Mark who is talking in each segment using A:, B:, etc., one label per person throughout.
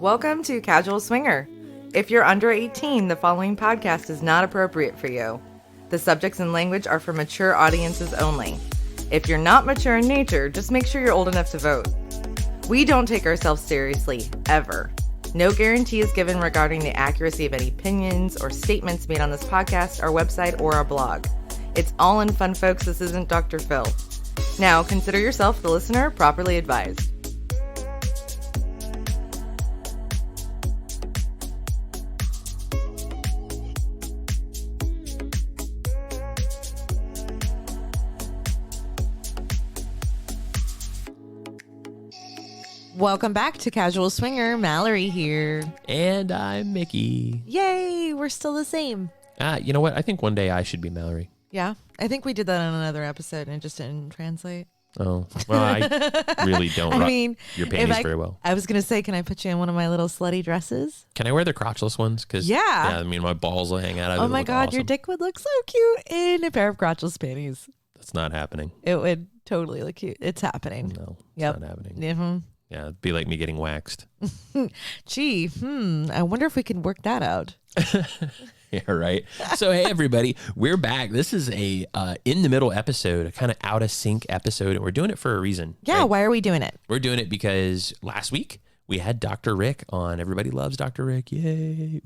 A: Welcome to Casual Swinger. If you're under 18, the following podcast is not appropriate for you. The subjects and language are for mature audiences only. If you're not mature in nature, just make sure you're old enough to vote. We don't take ourselves seriously, ever. No guarantee is given regarding the accuracy of any opinions or statements made on this podcast, our website, or our blog. It's all in fun, folks. This isn't Dr. Phil. Now, consider yourself, the listener, properly advised. Welcome back to Casual Swinger. Mallory here.
B: And I'm Mickey.
A: Yay, we're still the same.
B: You know what? I think one day I should be Mallory.
A: Yeah, I think we did that on another episode and it just didn't translate.
B: Oh, well, I really don't rock your panties very well.
A: I was going to say, can I put you in one of my little slutty dresses?
B: Can I wear the crotchless ones? Cause,
A: yeah.
B: I mean, my balls will hang out of it.
A: Oh my God,
B: awesome.
A: Your dick would look so cute in a pair of crotchless panties.
B: That's not happening.
A: It would totally look cute. It's happening.
B: No, it's not happening.
A: Mm-hmm.
B: Yeah, it'd be like me getting waxed.
A: Gee, I wonder if we can work that out.
B: Yeah, right. So, hey, everybody, we're back. This is a in the middle episode, a kind of out of sync episode, and we're doing it for a reason.
A: Yeah, right? Why are we doing it?
B: We're doing it because last week we had Dr. Rick on. Everybody loves Dr. Rick. Yay.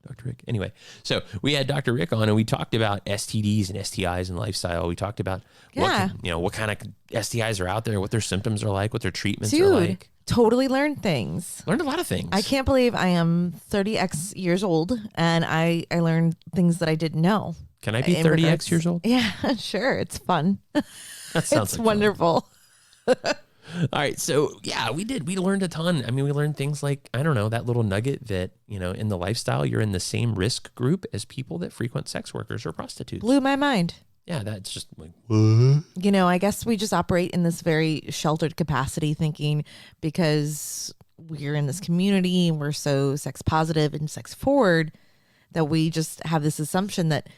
B: Dr. Rick. Anyway, so we had Dr. Rick on and we talked about STDs and STIs and lifestyle. We talked about what kind of STIs are out there, what their symptoms are like, what their treatments are like.
A: Totally learned things.
B: Learned a lot of things.
A: I can't believe I am 30x years old and I learned things that I didn't know.
B: Can I be 30x years old?
A: Yeah, sure. It's fun.
B: That sounds
A: it's wonderful.
B: All right. So yeah, we did. We learned a ton. I mean, we learned things like, I don't know, that little nugget that, in the lifestyle, you're in the same risk group as people that frequent sex workers or prostitutes.
A: Blew my mind.
B: Yeah, that's just like, what?
A: I guess we just operate in this very sheltered capacity thinking because we're in this community and we're so sex positive and sex forward that we just have this assumption that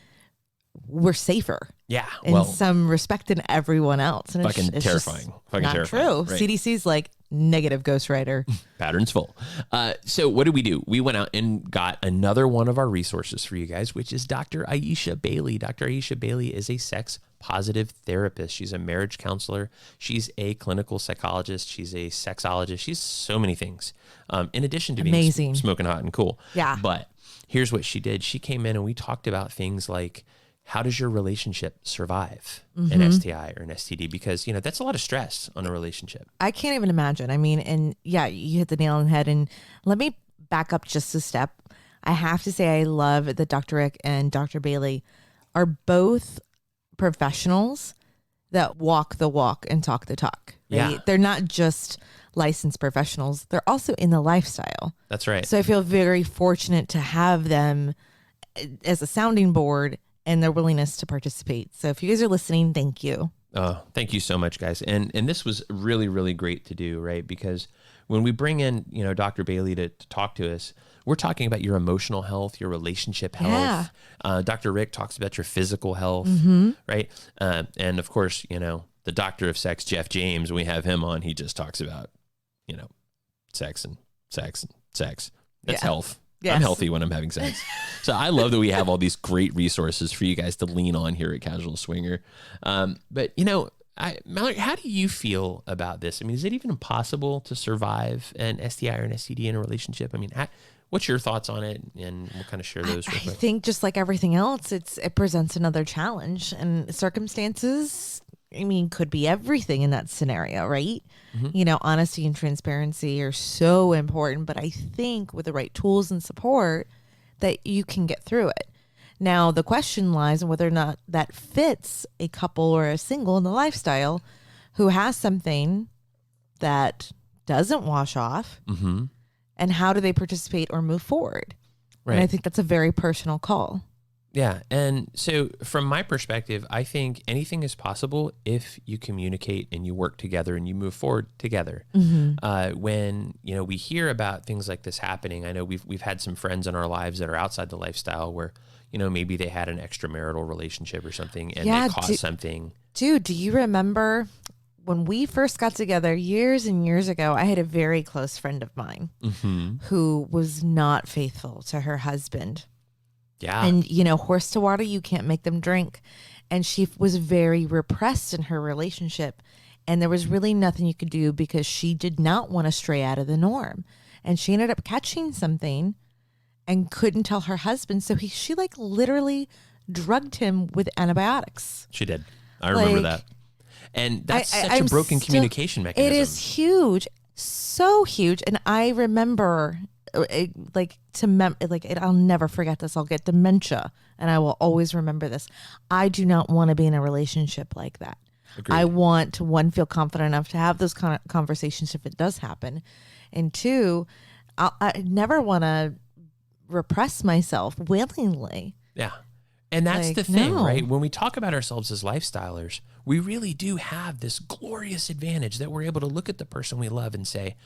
A: we're safer.
B: Yeah.
A: In some respect than everyone else. And
B: fucking it's terrifying. Fucking
A: not
B: terrifying.
A: True.
B: Right.
A: CDC's like negative ghostwriter.
B: Patterns full. So what did we do? We went out and got another one of our resources for you guys, which is Dr. Ieshai Bailey. Dr. Ieshai Bailey is a sex positive therapist. She's a marriage counselor. She's a clinical psychologist. She's a sexologist. She's so many things. In addition to being smoking hot and cool.
A: Yeah.
B: But here's what she did. She came in and we talked about things like, how does your relationship survive an STI or an STD? Because, that's a lot of stress on a relationship.
A: I can't even imagine. I mean, and yeah, you hit the nail on the head. And let me back up just a step. I have to say I love that Dr. Rick and Dr. Bailey are both professionals that walk the walk and talk the talk. Right?
B: Yeah.
A: They're not just licensed professionals. They're also in the lifestyle.
B: That's right.
A: So I feel very fortunate to have them as a sounding board and their willingness to participate. So if you guys are listening, thank you.
B: Thank you so much, guys. And this was really, really great to do, right? Because when we bring in, Dr. Bailey to talk to us, we're talking about your emotional health, your relationship health. Yeah. Dr. Rick talks about your physical health, right? And of course, the doctor of sex, Jeff James, when we have him on, he just talks about, sex and sex and sex. That's health. Yes. I'm healthy when I'm having sex. So I love that we have all these great resources for you guys to lean on here at Casual Swinger. But, Mallory, how do you feel about this? I mean, is it even possible to survive an STI or an STD in a relationship? I mean, what's your thoughts on it? And we'll kind of share those real quick.
A: I think just like everything else, it presents another challenge. And circumstances, could be everything in that scenario, right? Mm-hmm. Honesty and transparency are so important, but I think with the right tools and support that you can get through it. Now, the question lies on whether or not that fits a couple or a single in the lifestyle who has something that doesn't wash off, and how do they participate or move forward? Right. And I think that's a very personal call.
B: Yeah. And so from my perspective, I think anything is possible if you communicate and you work together and you move forward together. When, we hear about things like this happening, I know we've had some friends in our lives that are outside the lifestyle where, maybe they had an extramarital relationship or something and they caused something.
A: Dude, do you remember when we first got together years and years ago, I had a very close friend of mine who was not faithful to her husband.
B: Yeah.
A: And, horse to water, you can't make them drink. And she was very repressed in her relationship. And there was really nothing you could do because she did not want to stray out of the norm. And she ended up catching something and couldn't tell her husband. So she like literally drugged him with antibiotics.
B: She did. I remember that. And that's such a broken communication mechanism.
A: It is huge. So huge. And I remember I'll never forget this. I'll get dementia and I will always remember this. I do not want to be in a relationship like that. Agreed. I want to, one, feel confident enough to have those conversations if it does happen. And two, I never want to repress myself willingly.
B: Yeah. And that's the thing, right? When we talk about ourselves as lifestylers, we really do have this glorious advantage that we're able to look at the person we love and say,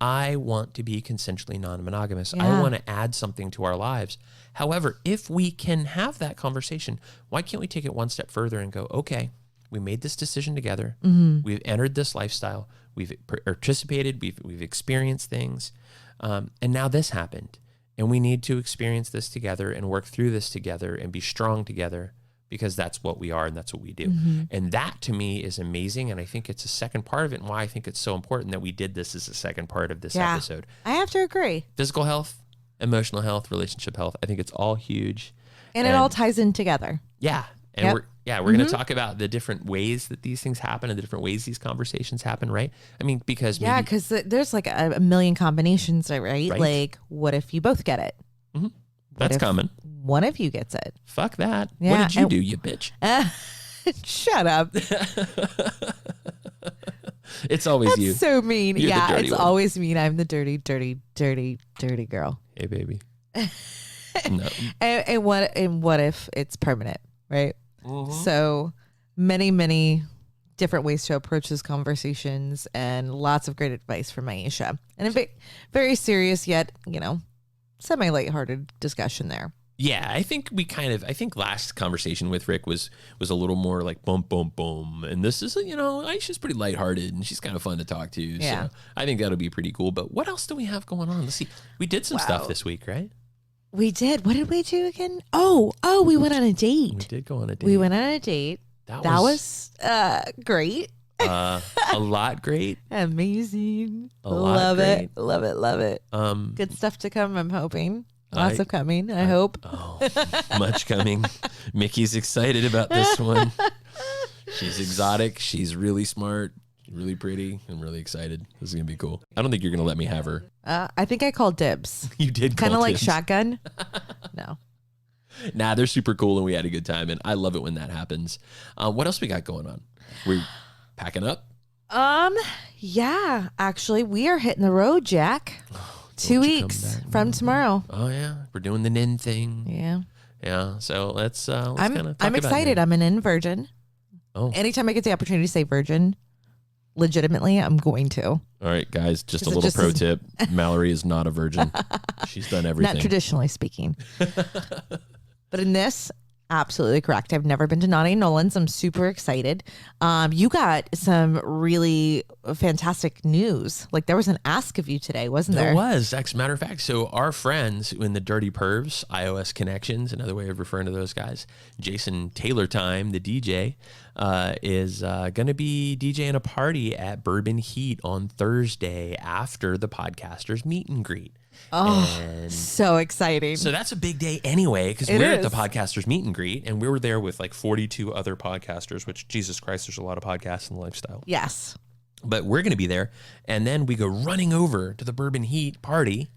B: I want to be consensually non-monogamous. Yeah. I want to add something to our lives. However, if we can have that conversation, why can't we take it one step further and go, okay, we made this decision together. Mm-hmm. We've entered this lifestyle. We've participated. We've experienced things. And now this happened. And we need to experience this together and work through this together and be strong together because that's what we are and that's what we do. Mm-hmm. And that to me is amazing. And I think it's a second part of it and why I think it's so important that we did this as a second part of this episode.
A: I have to agree.
B: Physical health, emotional health, relationship health. I think it's all huge.
A: And it all ties in together.
B: Yeah. And we're going to talk about the different ways that these things happen and the different ways these conversations happen, right? I mean, because
A: there's like a million combinations, right? Like, what if you both get it?
B: Mm-hmm. That's common.
A: One of you gets it.
B: Fuck that. Yeah, what did you do, you bitch?
A: Shut up.
B: It's always you.
A: That's so mean.
B: You're
A: it's always mean. I'm the dirty, dirty, dirty, dirty girl.
B: Hey, baby. No.
A: And what if it's permanent, right? Mm-hmm. So many different ways to approach these conversations and lots of great advice from Ieshai. And a very serious yet, semi-lighthearted discussion there.
B: Yeah, I think last conversation with Rick was a little more like boom, boom, boom. And this is, Aisha's pretty lighthearted and she's kind of fun to talk to. Yeah. So I think that'll be pretty cool. But what else do we have going on? Let's see. We did some stuff this week, right?
A: We did. What did we do again? Oh, we went on a date.
B: We did go on a date.
A: We went on a date. That was great.
B: A lot great.
A: Amazing.
B: Love
A: it. Love it. Good stuff to come, I'm hoping. Lots of coming, I hope.
B: Oh, much coming. Mickey's excited about this one. She's exotic. She's really smart. Really pretty. I'm really excited. This is going to be cool. I don't think you're going to let me have her.
A: I think I called dibs.
B: You did
A: kind of like shotgun. No.
B: Nah, they're super cool and we had a good time and I love it when that happens. What else we got going on? We packing up?
A: Yeah, actually we are hitting the road, Jack. 2 weeks from tomorrow.
B: Oh yeah. We're doing the NIN thing.
A: Yeah.
B: Yeah. So let's kind of talk about
A: I'm excited. I'm an N virgin.
B: Oh.
A: Anytime I get the opportunity to say virgin, legitimately, I'm going to.
B: All right, guys, just a little pro tip. Mallory is not a virgin. She's done everything.
A: Not traditionally speaking. But in this, absolutely correct. I've never been to Naughty Nolan's. I'm super excited. You got some really fantastic news. Like there was an ask of you today, wasn't there?
B: There was. As a matter of fact, so our friends in the Dirty Pervs, iOS Connections, another way of referring to those guys, Jason Taylor Time, the DJ, is going to be DJing a party at Bourbon Heat on Thursday after the podcasters meet and greet.
A: Oh, so exciting.
B: So that's a big day anyway, because we're at the podcasters meet and greet, and we were there with like 42 other podcasters, which, Jesus Christ, there's a lot of podcasts in the lifestyle.
A: Yes.
B: But we're going to be there, and then we go running over to the Bourbon Heat party,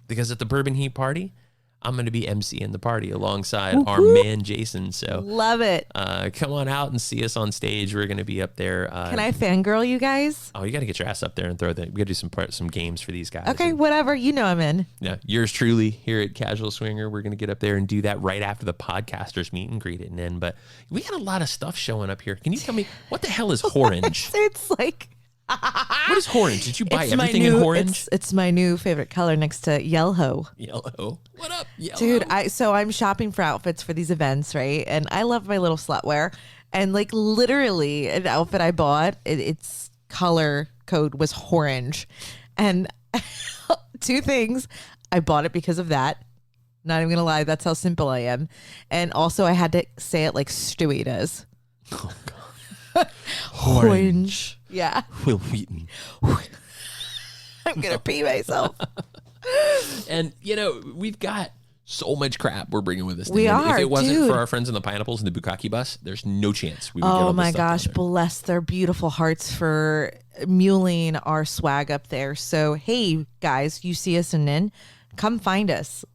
B: because at the Bourbon Heat party, I'm going to be emceeing the party alongside our man, Jason. So
A: love it.
B: Come on out and see us on stage. We're going to be up there.
A: Can I fangirl you guys?
B: Oh, you got to get your ass up there and throw that. We got to do some games for these guys.
A: Okay, whatever. You know I'm in.
B: Yeah, yours truly here at Casual Swinger. We're going to get up there and do that right after the podcasters meet and greet and then. But we got a lot of stuff showing up here. Can you tell me what the hell is Orange?
A: It's like...
B: What is orange? Did you buy everything in orange?
A: It's my new favorite color next to yellow.
B: Yellow. What up, yellow?
A: Dude, I'm shopping for outfits for these events, right? And I love my little slutwear. And like literally an outfit I bought, its color code was orange. And two things, I bought it because of that. Not even gonna lie, that's how simple I am. And also I had to say it like Stewie does.
B: Oh God.
A: Orange. Yeah.
B: Will Wheaton.
A: I'm gonna pee myself.
B: And we've got so much crap we're bringing with us.
A: We are.
B: If it wasn't
A: dude.
B: for our friends in the Pineapples and the Bukkake bus, there's no chance we would get all
A: Oh
B: this
A: my
B: stuff
A: gosh,
B: together.
A: bless their beautiful hearts for muling our swag up there. So hey guys, you see us in Nin, come find us.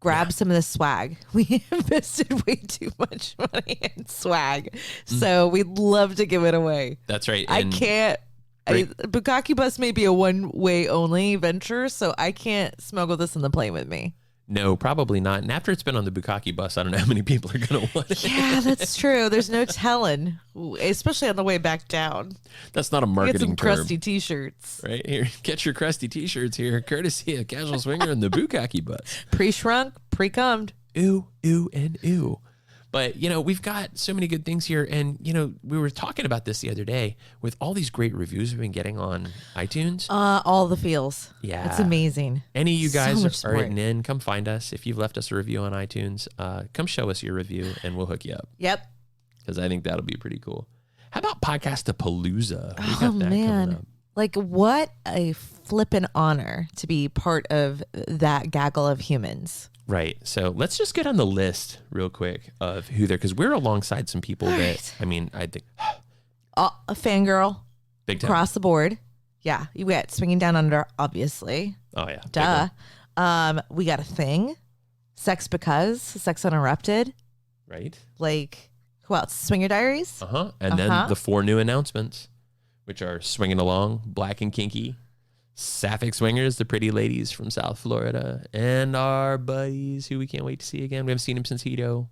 A: Grab some of the swag. We invested way too much money in swag. So we'd love to give it away.
B: That's right.
A: I can't. Bukkake bus may be a one-way only venture, so I can't smuggle this on the plane with me.
B: No, probably not. And after it's been on the Bukkake bus, I don't know how many people are going to want it.
A: Yeah, that's true. There's no telling, especially on the way back down.
B: That's not a
A: Get
B: marketing
A: some
B: term.
A: crusty T-shirts.
B: Right here, get your crusty T-shirts here, courtesy of Casual Swinger and the Bukkake bus.
A: Pre-shrunk, pre-cummed.
B: Ooh, ooh, and ooh. But, we've got so many good things here. And, we were talking about this the other day with all these great reviews we've been getting on iTunes.
A: All the feels.
B: Yeah.
A: It's amazing.
B: Any of you
A: So
B: guys
A: much
B: are
A: support.
B: written in, come find us. If you've left us a review on iTunes, come show us your review and we'll hook you up.
A: Yep.
B: Because I think that'll be pretty cool. How about Podcastapalooza? We got
A: Oh,
B: that
A: man.
B: coming up.
A: Like, what a flippin' honor to be part of that gaggle of humans.
B: Right. So let's just get on the list real quick of who there, because we're alongside some people that, I think.
A: A fangirl.
B: Big time.
A: Across the board. Yeah. You got Swinging Down Under, obviously.
B: Oh, yeah.
A: Duh. We got A Thing. Sex Because. Sex Uninterrupted.
B: Right.
A: Like, who else? Swinger Diaries.
B: And then the 4 new announcements, which are Swinging Along, Black and Kinky, Sapphic Swingers, the pretty ladies from South Florida, and our buddies who we can't wait to see again. We haven't seen him since Hito.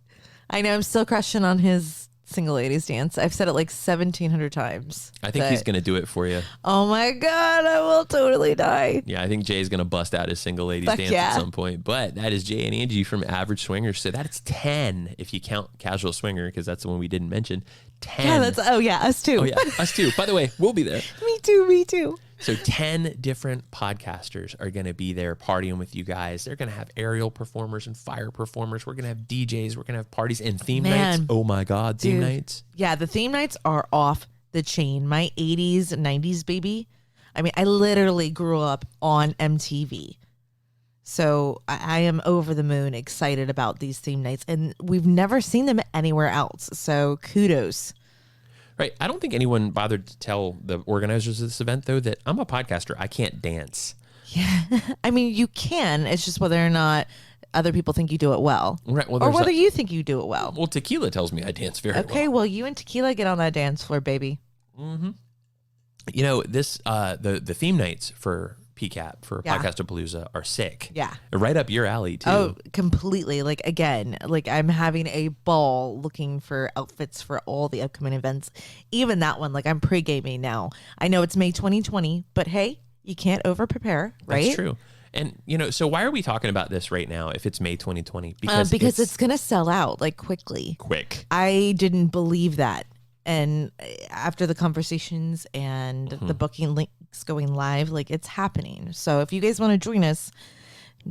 A: I know, I'm still crushing on his single ladies dance. I've said it like 1,700 times.
B: I think he's going to do it for you.
A: Oh my God, I will totally die.
B: Yeah, I think Jay's going to bust out his single ladies
A: Fuck
B: dance
A: yeah.
B: at some point. But that is Jay and Angie from Average Swingers. So that's 10 if you count Casual Swinger, because that's the one we didn't mention. 10.
A: Yeah, us too.
B: Oh, yeah, us too. By the way, we'll be there.
A: Me too.
B: So 10 different podcasters are going to be there partying with you guys. They're going to have aerial performers and fire performers. We're going to have DJs. We're going to have parties and theme nights. Oh my God, theme nights.
A: Yeah, the theme nights are off the chain. My 80s, 90s baby. I mean, I literally grew up on MTV. So I am over the moon excited about these theme nights. And we've never seen them anywhere else. So kudos.
B: Right. I don't think anyone bothered to tell the organizers of this event, though, that I'm a podcaster. I can't dance.
A: Yeah. I mean, you can. It's just whether or not other people think you do it well.
B: Right. Well,
A: or whether you think you do it well.
B: Well, Tequila tells me I dance very well.
A: Okay, well, you and Tequila get on that dance floor, baby.
B: Mm-hmm. This the theme nights for PCAP, for Podcastapalooza, are sick.
A: Yeah.
B: Right up your alley, too.
A: Oh, completely. Like, again, like I'm having a ball looking for outfits for all the upcoming events. Even that one, like I'm pre-gaming now. I know it's May 2020, but hey, you can't over-prepare, right?
B: That's true. And, so why are we talking about this right now if it's May 2020?
A: Because it's going to sell out, like, quickly.
B: Quick.
A: I didn't believe that. And after the conversations and the booking links going live, like it's happening. So if you guys want to join us,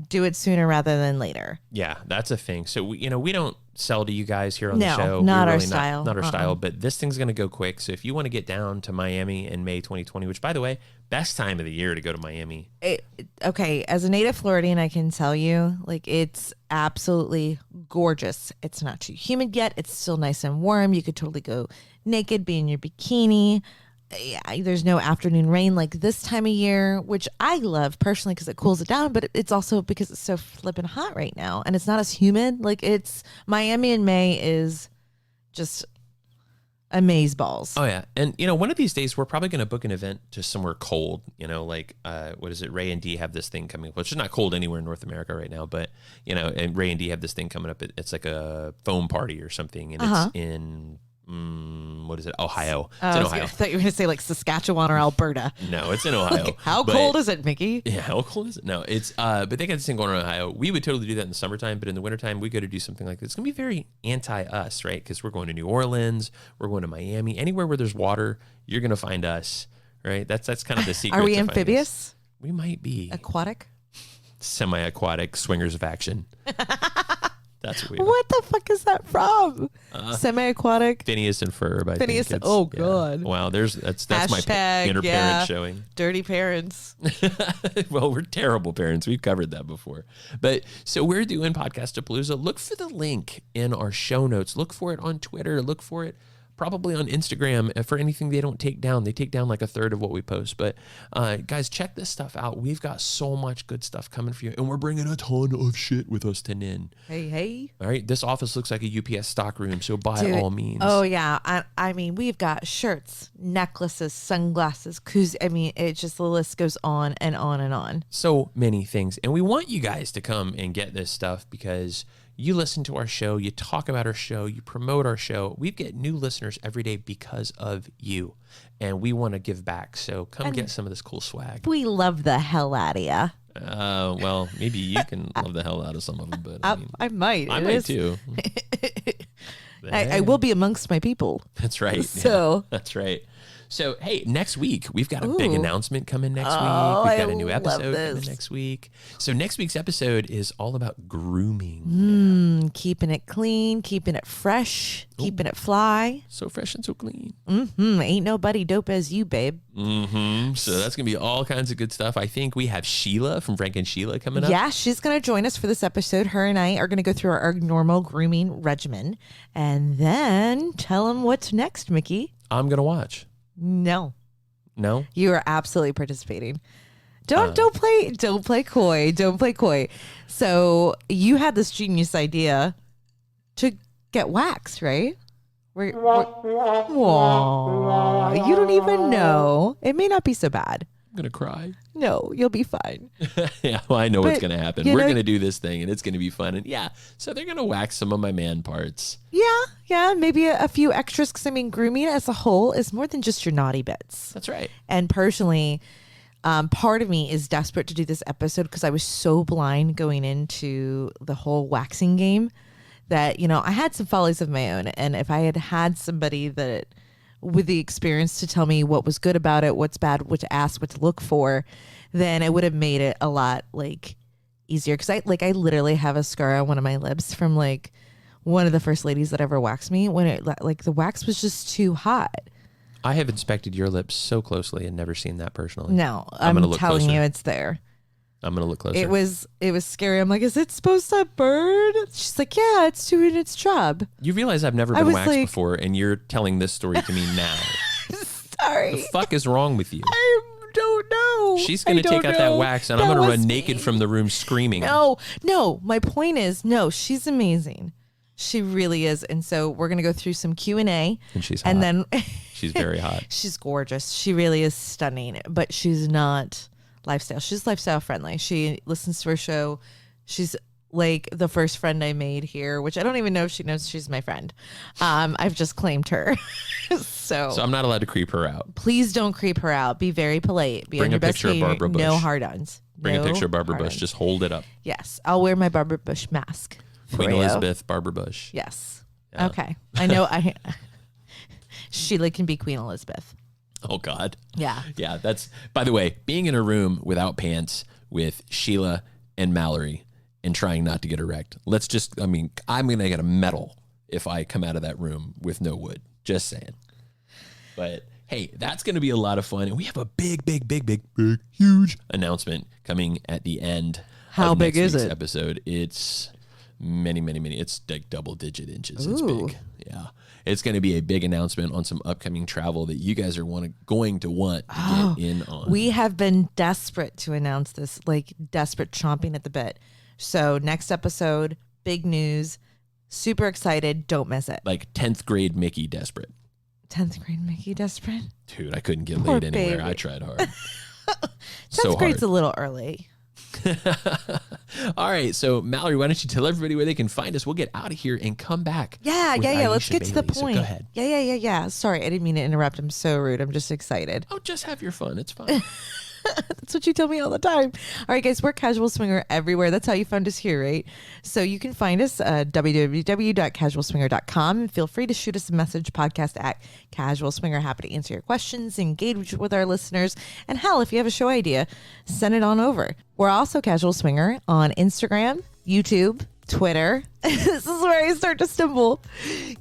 A: do it sooner rather than later.
B: Yeah, that's a thing. So we don't sell to you guys here on the show.
A: Not
B: We're
A: our
B: really
A: style.
B: Not our style. But this thing's going to go quick. So if you want to get down to Miami in May 2020, which by the way, best time of the year to go to Miami.
A: Okay, as a native Floridian, I can tell you, like it's absolutely gorgeous. It's not too humid yet. It's still nice and warm. You could totally go naked, be in your bikini. Yeah, there's no afternoon rain like this time of year, which I love personally because it cools it down, but it's also because it's so flippin' hot right now and it's not as humid. Like it's Miami in May is just amaze balls.
B: Oh yeah. And one of these days we're probably going to book an event just somewhere cold, like what is it? Ray and D have this thing coming up, which is not cold anywhere in North America right now, but and Ray and D have this thing coming up. It's like a foam party or something, and it's in what is it? Ohio.
A: Oh,
B: It's in Ohio.
A: I thought you were going to say like Saskatchewan or Alberta.
B: No, it's in Ohio.
A: Like, how cold is it, Mickey?
B: Yeah, how cold is it? No, it's but they got this thing going on in Ohio. We would totally do that in the summertime, but in the wintertime, we go to do something like this. It's gonna be very anti-us, right? Because we're going to New Orleans, we're going to Miami, anywhere where there's water, you're gonna find us, right? That's kind of the secret.
A: Are we amphibious?
B: We might be
A: Aquatic?
B: Semi-aquatic swingers of action. That's weird.
A: What the fuck is that from? Semi-aquatic.
B: Phineas and Ferb. I
A: Phineas.
B: think
A: Oh God.
B: Wow. That's
A: Hashtag,
B: my inner parent showing.
A: Dirty parents.
B: Well, we're terrible parents. We've covered that before. But so we're doing Podcastapalooza. Look for the link in our show notes. Look for it on Twitter. Look for it probably on Instagram for anything they don't take down. They take down like a third of what we post. But guys, check this stuff out. We've got so much good stuff coming for you. And we're bringing a ton of shit with us to Nin.
A: Hey.
B: All right. This office looks like a UPS stock room. So by all means.
A: Oh, yeah. I mean, we've got shirts, necklaces, sunglasses, koozies. I mean, it just, the list goes on and on and on.
B: So many things. And we want you guys to come and get this stuff because you listen to our show, you talk about our show, you promote our show. We get new listeners every day because of you, and we want to give back. So come get some of this cool swag.
A: We love the hell out of you.
B: Well, maybe you can love the hell out of some of them, but
A: I might.
B: I might too.
A: I will be amongst my people.
B: That's right.
A: So
B: yeah, that's right. So, hey, next week, we've got a big announcement coming next week. We've got a new episode coming next week. So next week's episode is all about grooming.
A: Keeping it clean, keeping it fresh, keeping it fly.
B: So fresh and so clean.
A: Ain't nobody dope as you, babe.
B: So that's going to be all kinds of good stuff. I think we have Sheila from Frank and Sheila coming up.
A: Yeah, she's going to join us for this episode. Her and I are going to go through our normal grooming regimen and then tell them what's next, Mickey.
B: I'm going to watch.
A: No. You are absolutely participating. Don't play coy. Don't play coy. So you had this genius idea to get waxed, right? Aw, you don't even know. It may not be so bad.
B: I'm going to cry.
A: No, you'll be fine.
B: Yeah, well, I know what's going to happen. We're going to do this thing, and it's going to be fun. And yeah, so they're going to wax some of my man parts.
A: Yeah, maybe a few extras, because I mean, grooming as a whole is more than just your naughty bits.
B: That's right.
A: And personally, part of me is desperate to do this episode because I was so blind going into the whole waxing game that, I had some follies of my own. And if I had had somebody that with the experience to tell me what was good about it, what's bad, what to ask, what to look for, then it would have made it a lot easier. Cause I literally have a scar on one of my lips from one of the first ladies that ever waxed me when it the wax was just too hot.
B: I have inspected your lips so closely and never seen that personally.
A: No, I'm telling you, it's there.
B: I'm going to look closer.
A: It was scary. I'm like, is it supposed to burn? She's like, yeah, it's doing its job.
B: You realize I've never been waxed before, and you're telling this story to me now.
A: Sorry.
B: The fuck is wrong with you?
A: I don't know.
B: She's going to take out that wax, and I'm going to run naked from the room screaming.
A: No. My point is, no, she's amazing. She really is. And so we're going to go through some Q&A.
B: And she's hot.
A: And then
B: she's very hot.
A: She's gorgeous. She really is stunning, but she's not lifestyle. She's lifestyle friendly. She listens to her show. She's like the first friend I made here, which I don't even know if she knows she's my friend. I've just claimed her. So
B: I'm not allowed to creep her out.
A: Please don't creep her out. Be very polite. Be
B: Bring
A: on your
B: a
A: best
B: picture of Barbara Bush.
A: No hard-ons.
B: Bring a picture of Barbara Bush. Just hold it up.
A: Yes. I'll wear my Barbara Bush mask.
B: Queen Elizabeth, Barbara Bush.
A: Yes.
B: Yeah.
A: Okay. I know. Sheila can be Queen Elizabeth.
B: Oh, God.
A: Yeah.
B: Yeah. That's, by the way, being in a room without pants with Sheila and Mallory and trying not to get erect. I'm going to get a medal if I come out of that room with no wood. Just saying. But hey, that's going to be a lot of fun. And we have a big, huge announcement coming at the end.
A: How big is it?
B: Episode. It's many. It's like double-digit inches.
A: Ooh.
B: It's big. Yeah. It's going to be a big announcement on some upcoming travel that you guys are going to want to get in on.
A: We have been desperate to announce this, desperate, chomping at the bit. So next episode, big news, super excited. Don't miss it.
B: 10th grade Mickey desperate.
A: 10th grade Mickey desperate?
B: Dude, I couldn't get
A: Poor
B: laid anywhere.
A: baby.
B: I tried hard.
A: 10th grade's a little early.
B: All right. So, Mallory, why don't you tell everybody where they can find us? We'll get out of here and come back.
A: Yeah. Let's get to the
B: Bailey.
A: point.
B: So go ahead.
A: Yeah. Sorry, I didn't mean to interrupt. I'm so rude. I'm just excited.
B: Oh, just have your fun. It's fine.
A: That's what you tell me all the time. All right, guys, we're Casual Swinger everywhere. That's how you found us here, right? So you can find us at www.casualswinger.com, and feel free to shoot us a message, podcast at Casual Swinger. Happy to answer your questions, engage with our listeners, and hell, if you have a show idea, send it on over. We're also Casual Swinger on Instagram, YouTube, Twitter. This is where I start to stumble.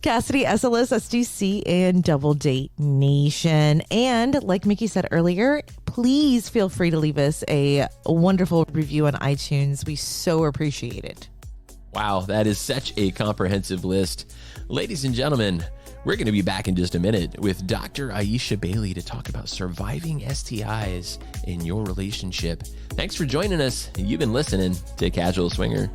A: Cassidy, SLS, SDC, and Double Date Nation. And like Mickey said earlier, please feel free to leave us a wonderful review on iTunes. We so appreciate it.
B: Wow, that is such a comprehensive list. Ladies and gentlemen, we're going to be back in just a minute with Dr. Ieshai Bailey to talk about surviving STIs in your relationship. Thanks for joining us. You've been listening to Casual Swinger.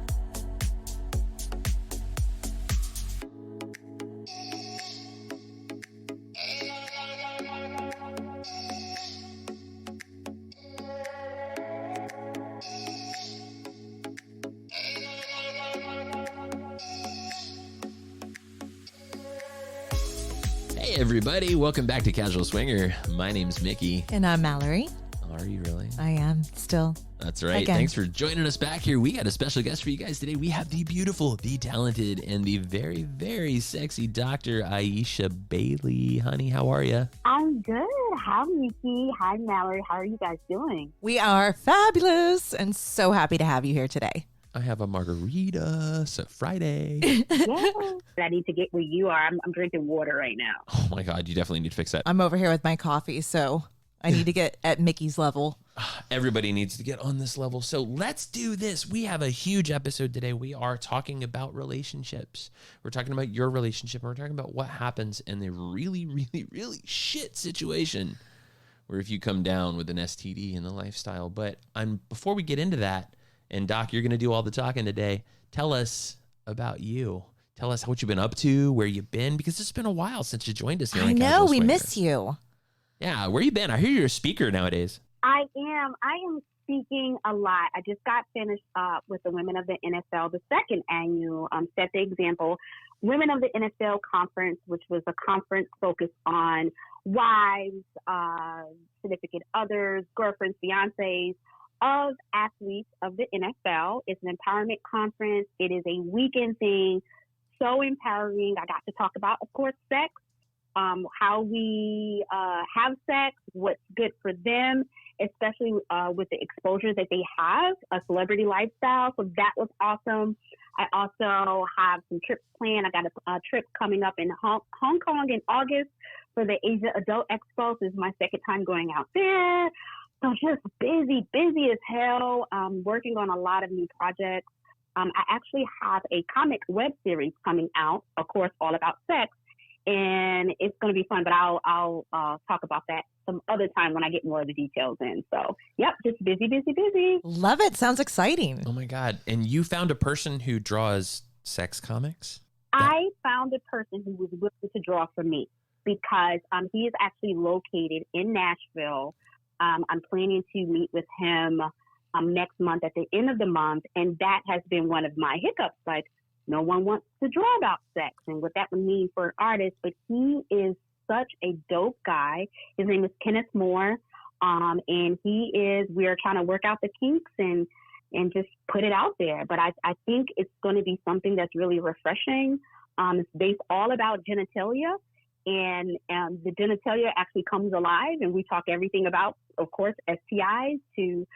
B: Hey everybody, welcome back to Casual Swinger. My name's Mickey.
A: And I'm Mallory.
B: Are you really?
A: I am still.
B: That's right.
A: Again.
B: Thanks for joining us back here. We got a special guest for you guys today. We have the beautiful, the talented, and the very, very sexy Dr. Ieshai Bailey. Honey, how are you?
C: I'm good. Hi, Mickey. Hi, Mallory. How are you guys doing?
A: We are fabulous and so happy to have you here today.
B: I have a margarita. It's a Friday.
C: Yeah. I need to get where you are. I'm drinking water right now.
B: Oh my God, you definitely need to fix that.
A: I'm over here with my coffee, so I need to get at Mickey's level.
B: Everybody needs to get on this level. So let's do this. We have a huge episode today. We are talking about relationships. We're talking about your relationship. And we're talking about what happens in the really, really, really shit situation where if you come down with an STD in the lifestyle. But before we get into that, and Doc, you're going to do all the talking today. Tell us about you. Tell us what you've been up to, where you've been, because it's been a while since you joined us here.
A: I know, we miss you.
B: Yeah, where you been? I hear you're a speaker nowadays.
C: I am speaking a lot. I just got finished up with the Women of the NFL, the second annual Set the Example Women of the NFL conference, which was a conference focused on wives, significant others, girlfriends, fiancés of athletes of the NFL. It's an empowerment conference. It is a weekend thing. So empowering. I got to talk about, of course, sex, how we have sex, what's good for them, especially with the exposure that they have, a celebrity lifestyle. So that was awesome. I also have some trips planned. I got a trip coming up in Hong Kong in August for the Asia Adult Expo. This is my second time going out there. So just busy as hell, working on a lot of new projects. I actually have a comic web series coming out, of course, all about sex, and it's going to be fun, but I'll talk about that some other time when I get more of the details in. So, yep, just busy.
A: Love it. Sounds exciting.
B: Oh my God. And you found a person who draws sex comics?
C: I found a person who was willing to draw for me because he is actually located in Nashville. I'm planning to meet with him next month at the end of the month. And that has been one of my hiccups. Like, no one wants to draw about sex and what that would mean for an artist. But he is such a dope guy. His name is Kenneth Moore. And we're trying to work out the kinks and just put it out there. But I think it's going to be something that's really refreshing. It's based all about genitalia. And the genitalia actually comes alive, and we talk everything about, of course, STIs to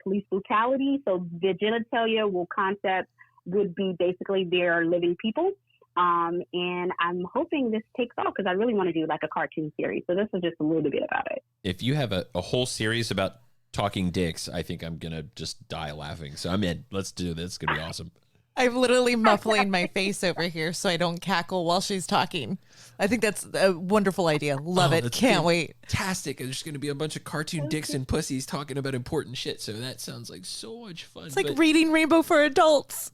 C: police brutality. So the genitalia concept would be basically they're living people. And I'm hoping this takes off because I really want to do like a cartoon series. So this is just a little bit about it.
B: If you have a whole series about talking dicks, I think I'm going to just die laughing. So I'm in. Let's do this. It's going to be awesome.
A: I'm literally muffling my face over here so I don't cackle while she's talking. I think that's a wonderful idea. Love it. Can't wait.
B: Fantastic. There's going to be a bunch of cartoon dicks and pussies talking about important shit. So that sounds like so much fun.
A: It's like reading Rainbow for adults.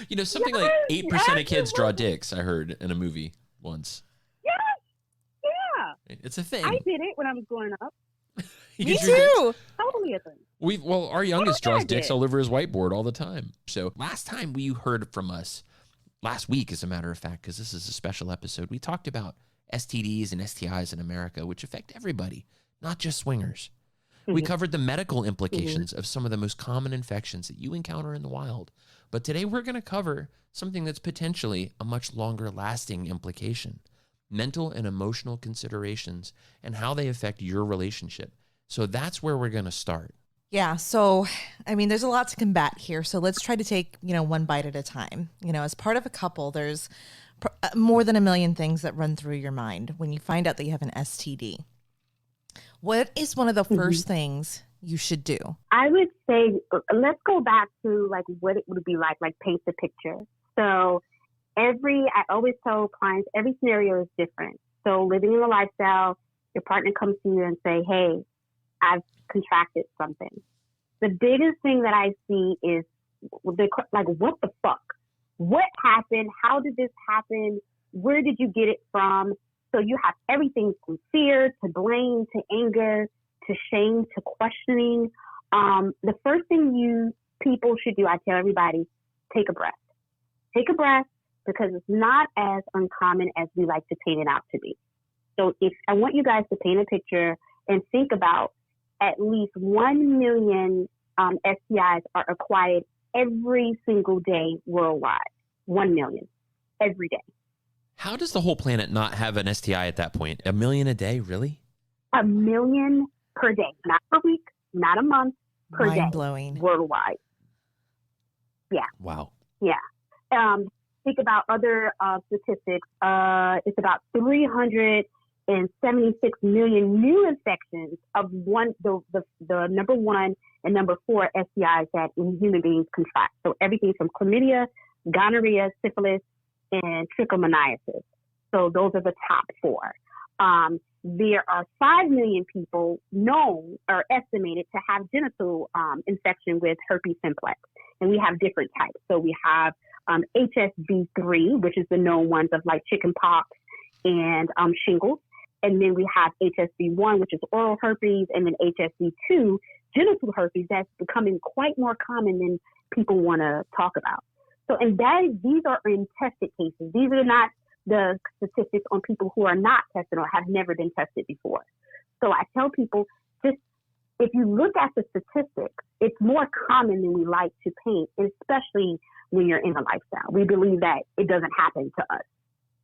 B: You know, something like 8% of kids draw dicks, I heard in a movie once.
C: Yeah.
B: It's a thing.
C: I did it when I was growing up.
A: Me too.
C: Totally a thing.
D: Our youngest draws dicks all over his whiteboard all the time. So last time we heard from us, last week, as a matter of fact, because this is a special episode, we talked about STDs and STIs in America, which affect everybody, not just swingers. We covered the medical implications of some of the most common infections that you encounter in the wild. But today we're going to cover something that's potentially a much longer lasting implication: mental and emotional considerations and how they affect your relationship. So that's where we're going to start.
A: Yeah. So, I mean, there's a lot to combat here. So let's try to take, one bite at a time. As part of a couple, there's more than a million things that run through your mind when you find out that you have an STD. What is one of the first things you should do?
C: I would say, let's go back to like what it would be like paint the picture. So I always tell clients, every scenario is different. So living in a lifestyle, your partner comes to you and say, hey, I've contracted something. The biggest thing that I see is what the fuck? What happened? How did this happen? Where did you get it from? So you have everything from fear to blame to anger to shame to questioning. The first thing people should do, I tell everybody, take a breath. Take a breath, because it's not as uncommon as we like to paint it out to be. So I want you guys to paint a picture and think about at least 1 million STIs are acquired every single day worldwide. 1 million every day.
D: How does the whole planet not have an STI at that point? 1 million a day, really?
C: 1 million per day, not per week, not a month, per day.
A: Mind-blowing.
C: Worldwide. Yeah.
D: Wow.
C: Yeah. Think about other statistics. It's about 376 million new infections of the number 1 and number 4 STIs that human beings contract. So everything from chlamydia, gonorrhea, syphilis, and trichomoniasis. So those are the top 4. There are 5 million people known or estimated to have genital infection with herpes simplex. And we have different types. So we have HSV3, which is the known ones of like chickenpox and shingles. And then we have HSV1, which is oral herpes, and then HSV2, genital herpes, that's becoming quite more common than people want to talk about. So, and these are in tested cases. These are not the statistics on people who are not tested or have never been tested before. So I tell people, just if you look at the statistics, it's more common than we like to paint, especially when you're in a lifestyle. We believe that it doesn't happen to us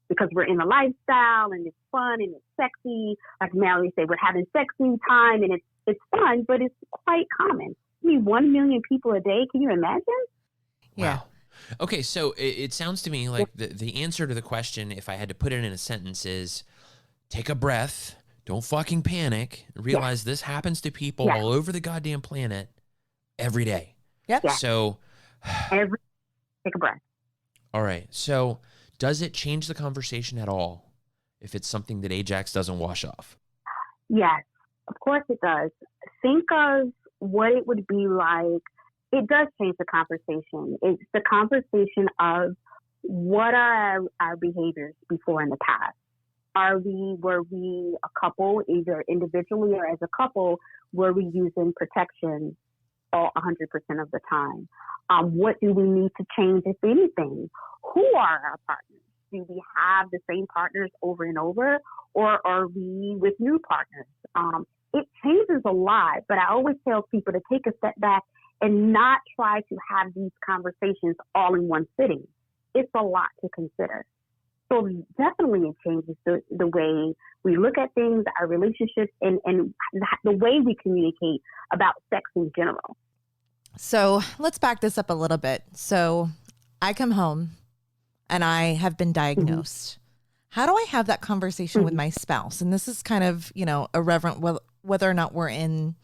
C: because we're in a lifestyle and it's fun and it's sexy. Like Mallory said, we're having sexy time and it's fun, but it's quite common. I mean, 1 million people a day. Can you imagine?
A: Yeah.
D: Wow. Okay, so it sounds to me like the answer to the question, if I had to put it in a sentence, is take a breath, don't fucking panic, realize this happens to people all over the goddamn planet every day.
A: Yep.
C: Yeah.
D: So
C: take a breath.
D: All right. So does it change the conversation at all if it's something that Ajax doesn't wash off?
C: Yes, of course it does. Think of what it would be like. It does change the conversation. It's the conversation of what are our behaviors before in the past? Were we a couple, either individually or as a couple, were we using protection all 100% of the time? What do we need to change, if anything? Who are our partners? Do we have the same partners over and over, or are we with new partners? It changes a lot, but I always tell people to take a step back and not try to have these conversations all in one sitting. It's a lot to consider. So definitely it changes the way we look at things, our relationships, and the way we communicate about sex in general.
A: So let's back this up a little bit. So I come home and I have been diagnosed. How do I have that conversation with my spouse? And this is kind of, irreverent whether or not we're in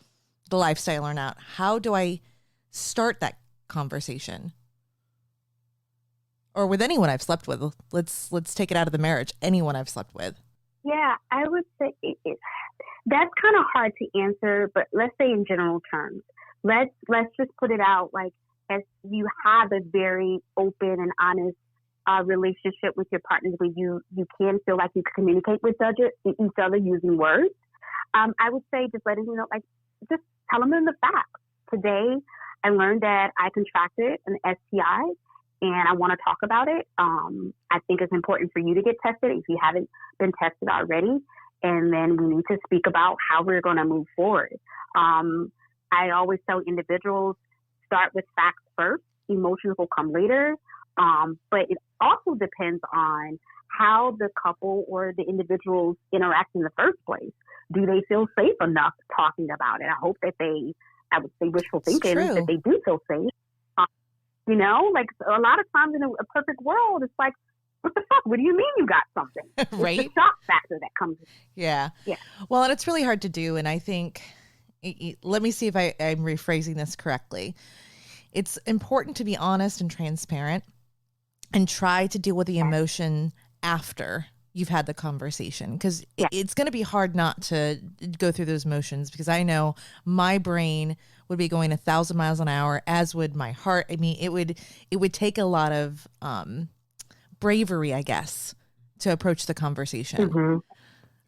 A: the lifestyle or not. How do I start that conversation? Or with anyone I've slept with. Let's take it out of the marriage. Anyone I've slept with.
C: Yeah, I would say that's kind of hard to answer, but let's say in general terms. Let's just put it out like, as you have a very open and honest relationship with your partners where you can feel like you can communicate with each other using words. I would say just letting you know, like, just tell them the facts. Today, I learned that I contracted an STI, and I want to talk about it. I think it's important for you to get tested if you haven't been tested already. And then we need to speak about how we're going to move forward. I always tell individuals, start with facts first. Emotions will come later. But it also depends on how the couple or the individuals interact in the first place. Do they feel safe enough talking about it? I hope that I would say wishful thinking, that they do feel safe. You know, like a lot of times in a perfect world, it's like, what the fuck? What do you mean you got something?
A: Right.
C: It's the shock factor that comes in.
A: Yeah. Well, and it's really hard to do. And I think, let me see if I'm rephrasing this correctly. It's important to be honest and transparent and try to deal with the emotion after you've had the conversation, because it's going to be hard not to go through those motions, because I know my brain would be going 1,000 miles an hour, as would my heart. I mean, it would take a lot of bravery, I guess, to approach the conversation. Mm-hmm.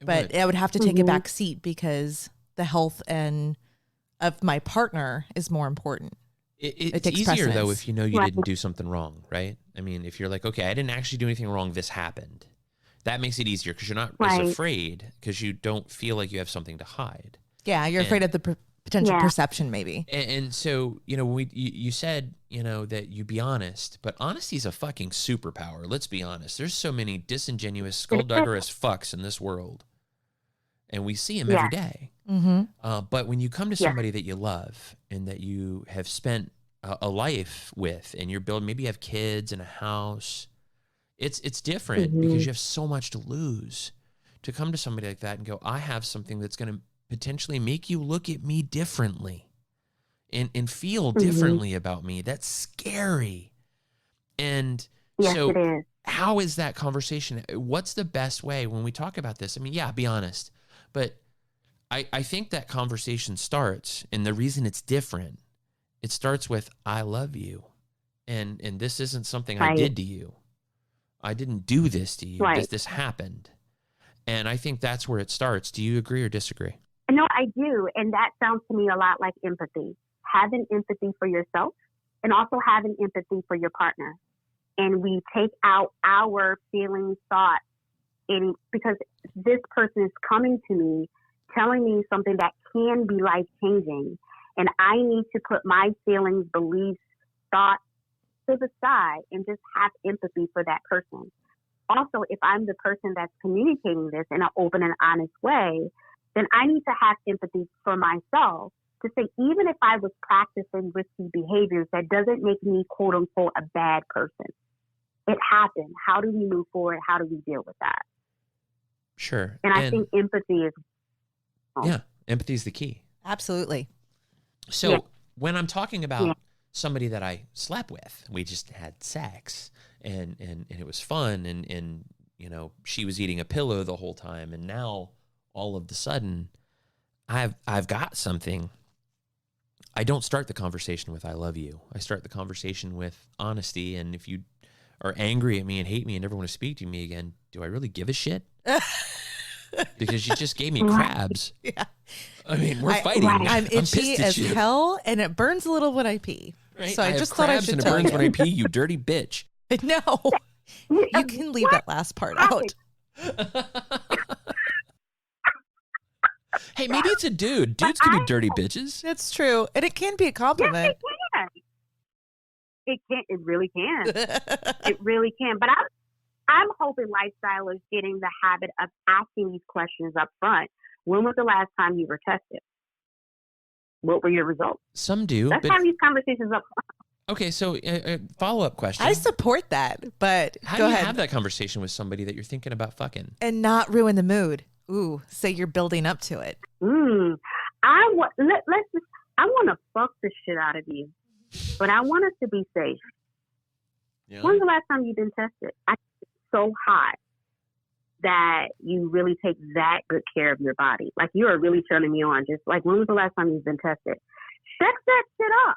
A: But I would have to take a back seat because the health of my partner is more important.
B: It's easier precedence. Though, if you know you didn't do something wrong, right? I mean, if you're like, okay, I didn't actually do anything wrong, this happened. That makes it easier because you're not as afraid, because you don't feel like you have something to hide.
A: Yeah, you're afraid of the potential perception, maybe.
B: And so, you know, you said, you know, that you be honest, but honesty is a fucking superpower. Let's be honest. There's so many disingenuous, skullduggerous fucks in this world, and we see them every day. Mm-hmm. But when you come to somebody that you love and that you have spent a life with, and you're building, maybe you have kids and a house, it's different because you have so much to lose. To come to somebody like that and go, I have something that's going to potentially make you look at me differently and feel differently about me. That's scary. And so how is that conversation? What's the best way when we talk about this? I mean, be honest, but I think that conversation starts, and the reason it's different, it starts with, I love you. And this isn't something I did to you. I didn't do this to you. This happened. And I think that's where it starts. Do you agree or disagree?
C: No, I do. And that sounds to me a lot like empathy. Having empathy for yourself and also having empathy for your partner. And we take out our feelings, thoughts, because this person is coming to me, telling me something that can be life-changing. And I need to put my feelings, beliefs, thoughts to the side and just have empathy for that person. Also, if I'm the person that's communicating this in an open and honest way, then I need to have empathy for myself to say, even if I was practicing risky behaviors, that doesn't make me, quote unquote, a bad person. It happened. How do we move forward? How do we deal with that?
B: Sure.
C: And I think empathy is...
B: empathy is the key.
A: Absolutely.
B: So when I'm talking about somebody that I slept with, we just had sex and it was fun, and you know, she was eating a pillow the whole time, and now all of the sudden I've got something. I don't start the conversation with I love you. I start the conversation with honesty. And if you are angry at me and hate me and never want to speak to me again, do I really give a shit? Because you just gave me crabs. Yeah. I mean, we're fighting.
A: I'm itchy as hell, and it burns a little when I pee.
B: Right?
A: So I just thought I should tell you.
B: And it burns when I pee, you dirty bitch.
A: No. You can leave that last part out.
B: Hey, maybe it's a dude. Dudes can be dirty bitches.
A: That's true. And it can be a compliment.
C: Yes, it can. It really can. It really can. But I'm hoping lifestylers getting the habit of asking these questions up front. When was the last time you were tested? What were your results?
B: Some do.
C: Let's have these conversations up front.
B: Okay, so follow-up question.
A: I support that, but
B: how do you have that conversation with somebody that you're thinking about fucking?
A: And not ruin the mood. Ooh, say you're building up to it.
C: I want to fuck the shit out of you, but I want us to be safe. Yeah. When's the last time you've been tested? It's so hot that you really take that good care of your body. Like, you are really turning me on. Just like, when was the last time you've been tested? Sex that shit up.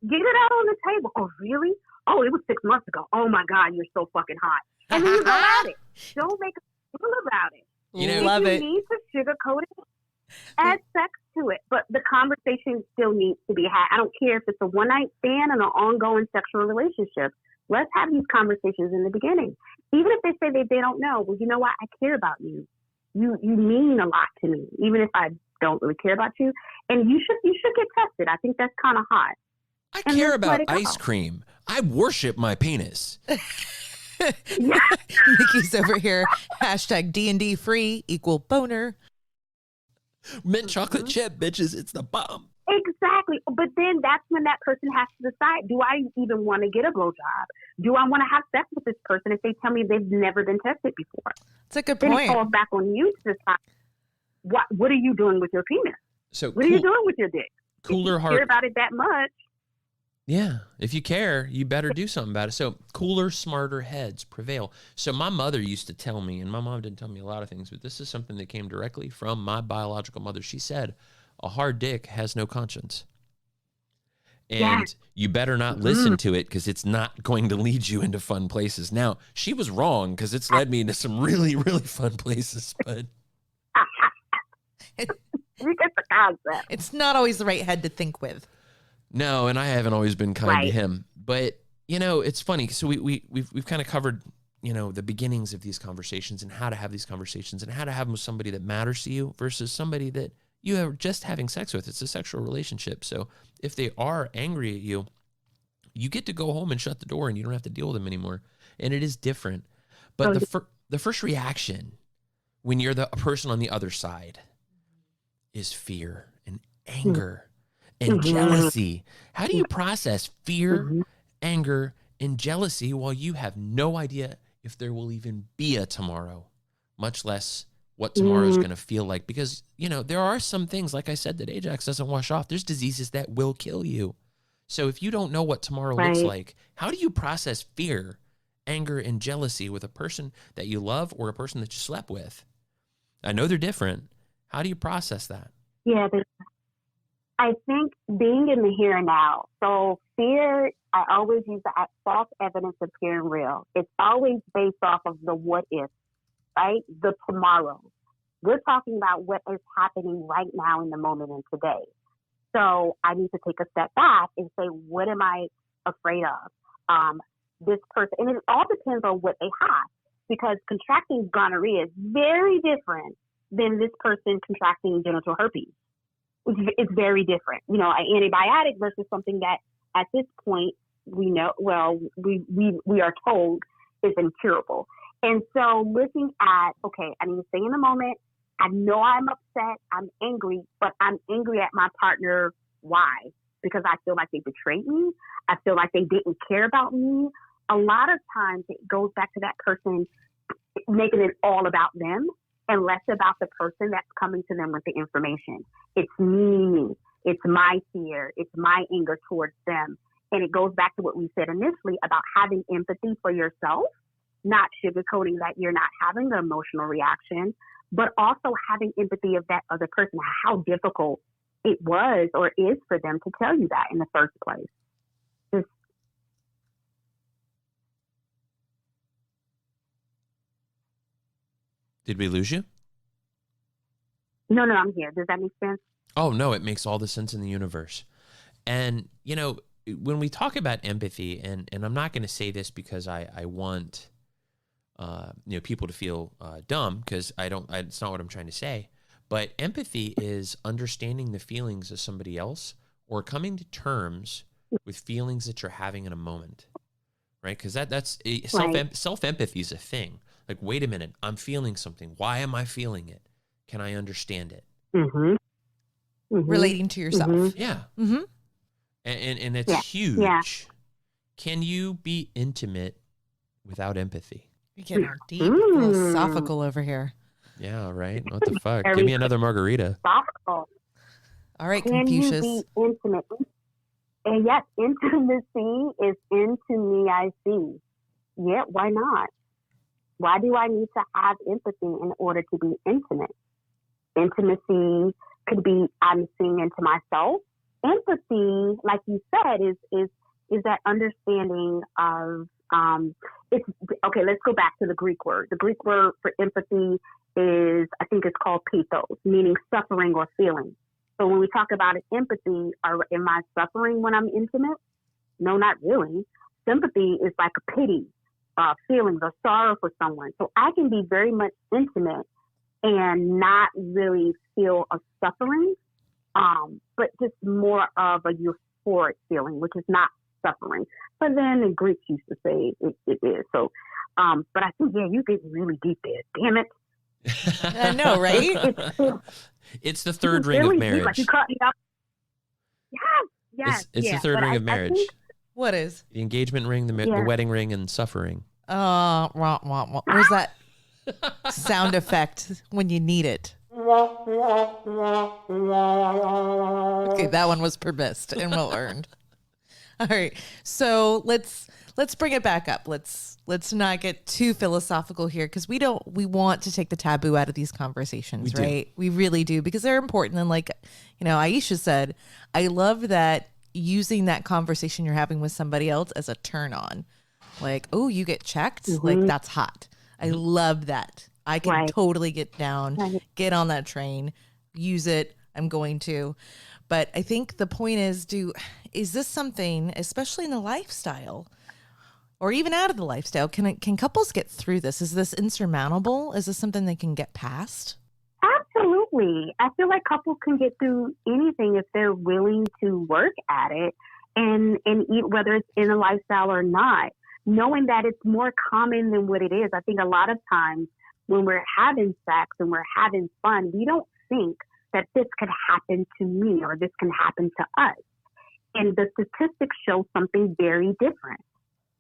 C: Get it out on the table. Oh, really? Oh, it was 6 months ago. Oh my God, you're so fucking hot. And then you go at it. Don't make a deal about it.
A: You know, love it.
C: You need to sugarcoat it. add sex to it, but the conversation still needs to be had. I don't care if it's a one-night stand and an ongoing sexual relationship. Let's have these conversations in the beginning. Even if they say they don't know, well, you know what? I care about you. You mean a lot to me, even if I don't really care about you. And you should get tested. I think that's kind of hot.
D: I care about ice cream. I worship my penis.
A: Nikki's over here. Hashtag D&D free equal boner.
D: Mint chocolate chip, bitches. It's the bomb.
C: Exactly. But then that's when that person has to decide, do I even want to get a blowjob? Do I want to have sex with this person if they tell me they've never been tested before?
A: That's a good
C: then
A: point.
C: It falls back on you to decide, what are you doing with your penis?
B: So
C: what are you doing with your dick?
B: Cooler
C: if you
B: heart.
C: care about it that much.
B: Yeah. If you care, you better do something about it. So cooler, smarter heads prevail. So my mother used to tell me, and my mom didn't tell me a lot of things, but this is something that came directly from my biological mother. She said, a hard dick has no conscience. And you better not listen to it because it's not going to lead you into fun places. Now, she was wrong because it's led me into some really, really fun places. But
C: you get the concept.
A: It's not always the right head to think with.
B: no, and I haven't always been kind to him. But, you know, it's funny. So we've kind of covered, you know, the beginnings of these conversations and how to have these conversations and how to have them with somebody that matters to you versus somebody that you are just having sex with. It's a sexual relationship. So if they are angry at you, you get to go home and shut the door and you don't have to deal with them anymore. And it is different. But the first reaction when you're a person on the other side is fear and anger and jealousy. How do you process fear, anger, and jealousy while you have no idea if there will even be a tomorrow, much less what tomorrow is going to feel like? Because, you know, there are some things, like I said, that Ajax doesn't wash off. There's diseases that will kill you. So if you don't know what tomorrow looks like, how do you process fear, anger, and jealousy with a person that you love or a person that you slept with? I know they're different. How do you process that?
C: Yeah, I think being in the here and now. So fear, I always use the false evidence appearing real. It's always based off of the what if. Right? The tomorrow. We're talking about what is happening right now in the moment and today. So I need to take a step back and say, what am I afraid of? This person, and it all depends on what they have, because contracting gonorrhea is very different than this person contracting genital herpes. It's very different. You know, an antibiotic versus something that at this point we know, well, we are told is incurable. And so looking at, okay, I need to stay in the moment. I know I'm upset. I'm angry, but I'm angry at my partner. Why? Because I feel like they betrayed me. I feel like they didn't care about me. A lot of times it goes back to that person making it all about them and less about the person that's coming to them with the information. It's me. It's my fear. It's my anger towards them. And it goes back to what we said initially about having empathy for yourself, not sugarcoating that you're not having the emotional reaction, but also having empathy of that other person, how difficult it was or is for them to tell you that in the first place.
B: Did we lose you?
C: No, I'm here. Does that make sense?
B: Oh, no, it makes all the sense in the universe. And, you know, when we talk about empathy, and I'm not going to say this because I want you know, people to feel dumb, because it's not what I'm trying to say. But empathy is understanding the feelings of somebody else or coming to terms with feelings that you're having in a moment, right? Because that's self-empathy is a thing. Like, wait a minute, I'm feeling something. Why am I feeling it? Can I understand it?
A: Relating to yourself.
B: Yeah. And it's huge.
C: Yeah.
B: Can you be intimate without empathy?
A: You're getting deep philosophical over here.
B: Yeah, right. What the fuck? Give me another margarita.
C: Philosophical.
A: All right,
C: Can
A: Confucius.
C: you be intimate? And yes, intimacy is into me, I see. Yeah, why not? Why do I need to have empathy in order to be intimate? Intimacy could be I'm seeing into myself. Empathy, like you said, is that understanding of it's okay. Let's go back to the Greek word. The Greek word for empathy is, I think it's called pathos, meaning suffering or feeling. So when we talk about empathy, am I suffering when I'm intimate? No, not really. Sympathy is like a pity, feelings or sorrow for someone. So I can be very much intimate and not really feel a suffering, but just more of a euphoric feeling, which is not suffering. But then the Greeks used to say it is. So, but I think, yeah, you get really deep there. Damn it.
A: I know, right?
B: It's the third ring of marriage.
C: Like you cut me up. Yes.
B: It's the third ring of marriage.
A: What is?
B: The engagement ring, the wedding ring, and suffering.
A: Where's that sound effect when you need it? Okay, that one was permissed and well earned. All right, so let's bring it back up. Let's not get too philosophical here, because we want to take the taboo out of these conversations, right? We really do, because they're important. And like, Ieshai said, I love that using that conversation you're having with somebody else as a turn on. Like, oh, you get checked? Mm-hmm. Like, that's hot. I love that. I can totally get down, get on that train, use it. I'm going to. But I think the point is, is this something, especially in the lifestyle or even out of the lifestyle, can couples get through this? Is this insurmountable? Is this something they can get past?
C: Absolutely. I feel like couples can get through anything if they're willing to work at it and eat, whether it's in a lifestyle or not, knowing that it's more common than what it is. I think a lot of times when we're having sex and we're having fun, we don't think that this could happen to me or this can happen to us. And the statistics show something very different.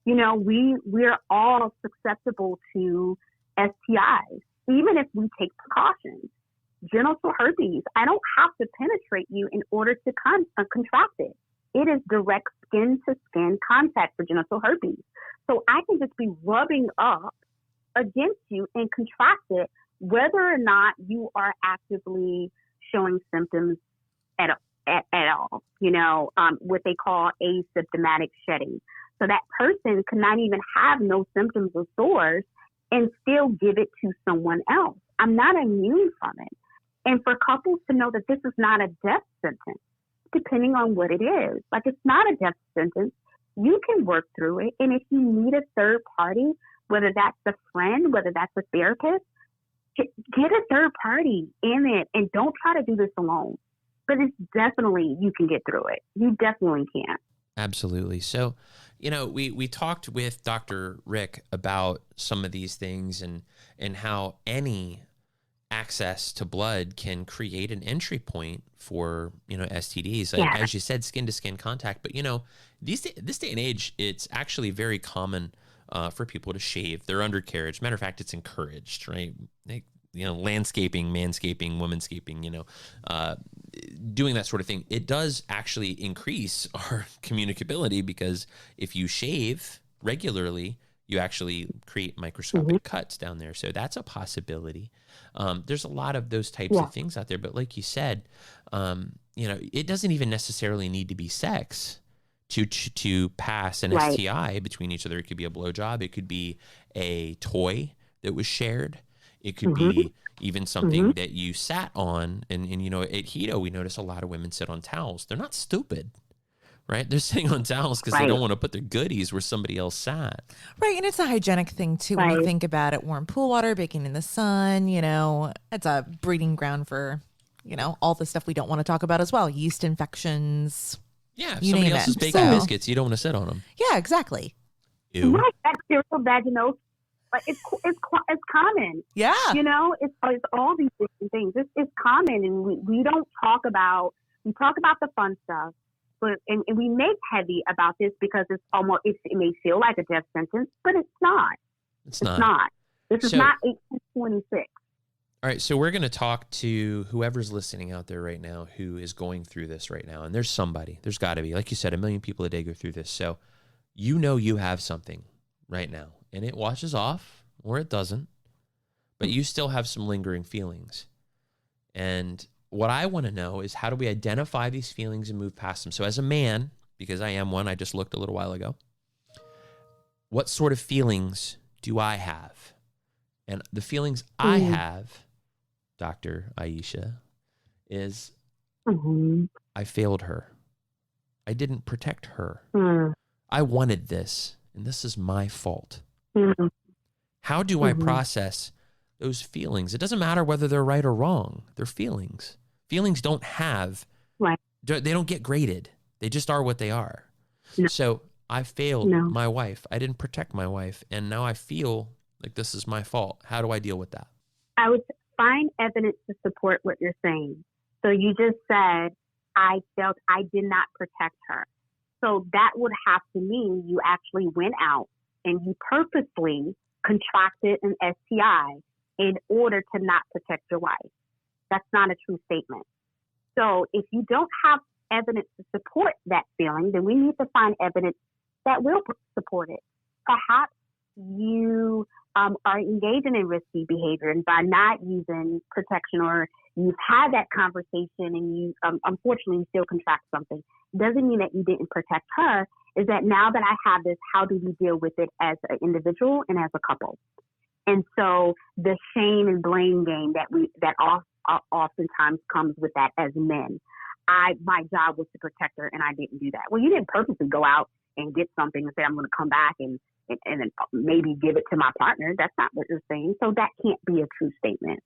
C: We're all susceptible to STIs, even if we take precautions. Genital herpes, I don't have to penetrate you in order to contract it. It is direct skin-to-skin contact for genital herpes. So I can just be rubbing up against you and contract it, whether or not you are actively showing symptoms at all, what they call asymptomatic shedding. So that person could not even have no symptoms or sores and still give it to someone else. I'm not immune from it. And for couples to know that this is not a death sentence, depending on what it is. Like, it's not a death sentence. You can work through it. And if you need a third party, whether that's a friend, whether that's a therapist, get a third party in it and don't try to do this alone. But it's definitely, you can get through it. You definitely can.
B: Absolutely. So, we talked with Dr. Rick about some of these things and how any access to blood can create an entry point for, STDs. Yeah. As you said, skin-to-skin contact. But, this day and age, it's actually very common for people to shave their undercarriage. Matter of fact, it's encouraged, right? Landscaping, manscaping, womanscaping, doing that sort of thing. It does actually increase our communicability, because if you shave regularly, you actually create microscopic cuts down there. So that's a possibility. There's a lot of those types of things out there. But like you said, it doesn't even necessarily need to be sex to pass an STI between each other. It could be a blowjob. It could be a toy that was shared. It could be even something that you sat on. And at Hito, we notice a lot of women sit on towels. They're not stupid, right? They're sitting on towels because they don't want to put their goodies where somebody else sat. Right.
A: And it's a hygienic thing, too, when you think about it. Warm pool water, baking in the sun, it's a breeding ground for, all the stuff we don't want to talk about as well. Yeast infections.
B: Yeah. If somebody else is baking biscuits, you don't want to sit on them.
A: Yeah, exactly.
B: Ew.
C: Right. Bacterial vaginos. But it's common.
A: Yeah.
C: It's all these different things. It's common, and we don't talk about, we talk about the fun stuff, but and we make heavy about this because it's almost, it may feel like a death sentence, but it's not.
B: It's not.
C: This is not 1826.
B: All right, so we're going to talk to whoever's listening out there right now who is going through this right now. And there's got to be, like you said, 1 million people a day go through this. So you have something right now, and it washes off or it doesn't, but you still have some lingering feelings. And what I want to know is, how do we identify these feelings and move past them? So as a man, because I am one, I just looked a little while ago, what sort of feelings do I have? And the feelings I have, Dr. Ieshai, is I failed her. I didn't protect her. I wanted this, and this is my fault. How do I process those feelings? It doesn't matter whether they're right or wrong. They're feelings. Feelings don't have, they don't get graded. They just are what they are. No. So I failed my wife. I didn't protect my wife, and now I feel like this is my fault. How do I deal with that?
C: I would find evidence to support what you're saying. So you just said, I felt I did not protect her. So that would have to mean you actually went out and you purposely contracted an STI in order to not protect your wife. That's not a true statement. So if you don't have evidence to support that feeling, then we need to find evidence that will support it. Perhaps you are engaging in risky behavior, and by not using protection, or you've had that conversation and you unfortunately you still contract something, doesn't mean that you didn't protect her. Is that now that I have this, how do we deal with it as an individual and as a couple? And so the shame and blame game that oftentimes comes with that as men. My job was to protect her and I didn't do that. Well, you didn't purposely go out and get something and say, I'm going to come back and then maybe give it to my partner. That's not what you're saying. So that can't be a true statement.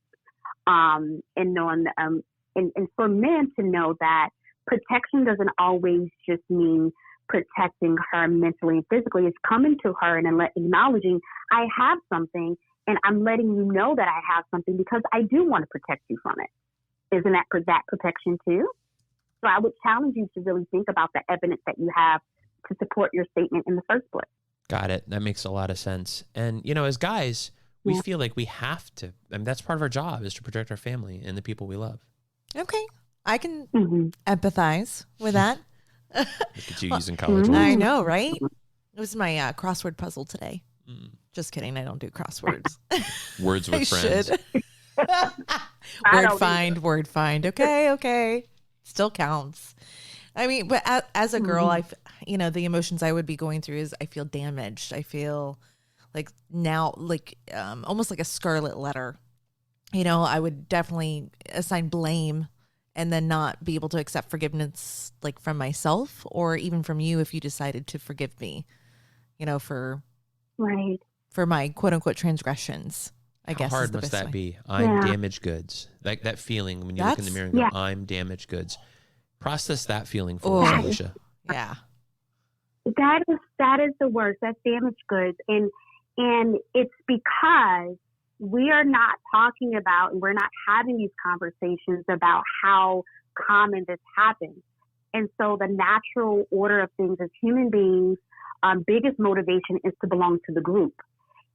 C: And knowing, and for men to know that protection doesn't always just mean protecting her mentally and physically. It's coming to her and acknowledging, I have something and I'm letting you know that I have something because I do want to protect you from it. Isn't that protection too? So I would challenge you to really think about the evidence that you have to support your statement in the first place.
B: Got it. That makes a lot of sense. And, as guys, we feel like we have to, that's part of our job, is to protect our family and the people we love.
A: Okay. I can empathize with that.
B: Look at you using college words.
A: I know, right? It was my crossword puzzle today. Just kidding. I don't do crosswords.
B: Words with friends.
A: Word find. Okay. Still counts. I mean, but as a girl, the emotions I would be going through is I feel damaged. I feel like now, almost like a scarlet letter. I would definitely assign blame and then not be able to accept forgiveness, like from myself or even from you if you decided to forgive me, for my quote unquote transgressions. I guess.
B: How hard must that be? I'm damaged goods. Like that feeling when you look in the mirror and go, I'm damaged goods. Process that feeling for us, Alicia.
A: Yeah.
C: That is the worst. That's damaged goods. And it's because we are not talking about, and we're not having these conversations about how common this happens. And so the natural order of things as human beings, biggest motivation is to belong to the group.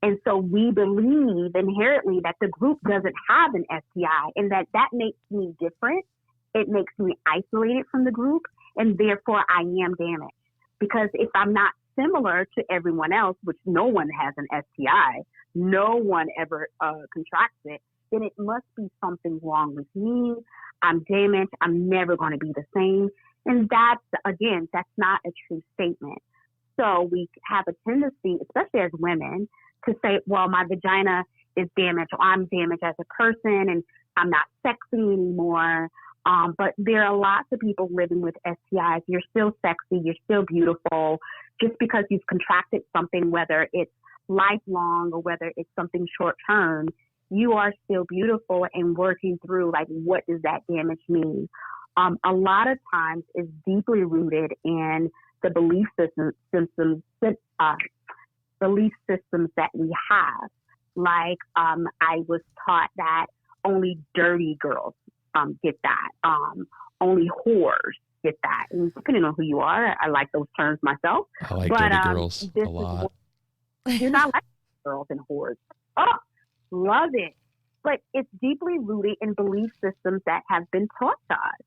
C: And so we believe inherently that the group doesn't have an STI and that makes me different. It makes me isolated from the group, and therefore I am damaged. Because if I'm not similar to everyone else, which no one has an STI, no one ever contracts it, then it must be something wrong with me. I'm damaged. I'm never going to be the same. And that's not a true statement. So we have a tendency, especially as women, to say, well, my vagina is damaged, or I'm damaged as a person, and I'm not sexy anymore. But there are lots of people living with STIs. You're still sexy. You're still beautiful. Just because you've contracted something, whether it's lifelong or whether it's something short term, you are still beautiful and working through, what does that damage mean? A lot of times it's deeply rooted in the belief systems that we have. I was taught that only dirty girls get that. Only whores get that. And depending on who you are, I like those terms myself.
B: I like dirty girls a lot.
C: You're not like girls and whores. Oh, love it. But it's deeply rooted in belief systems that have been taught to us.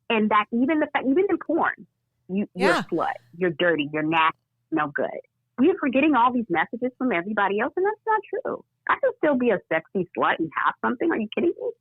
C: And that even in porn, you're a slut, you're dirty, you're nasty, no good. We're forgetting all these messages from everybody else, and that's not true. I can still be a sexy slut and have something. Are you kidding me?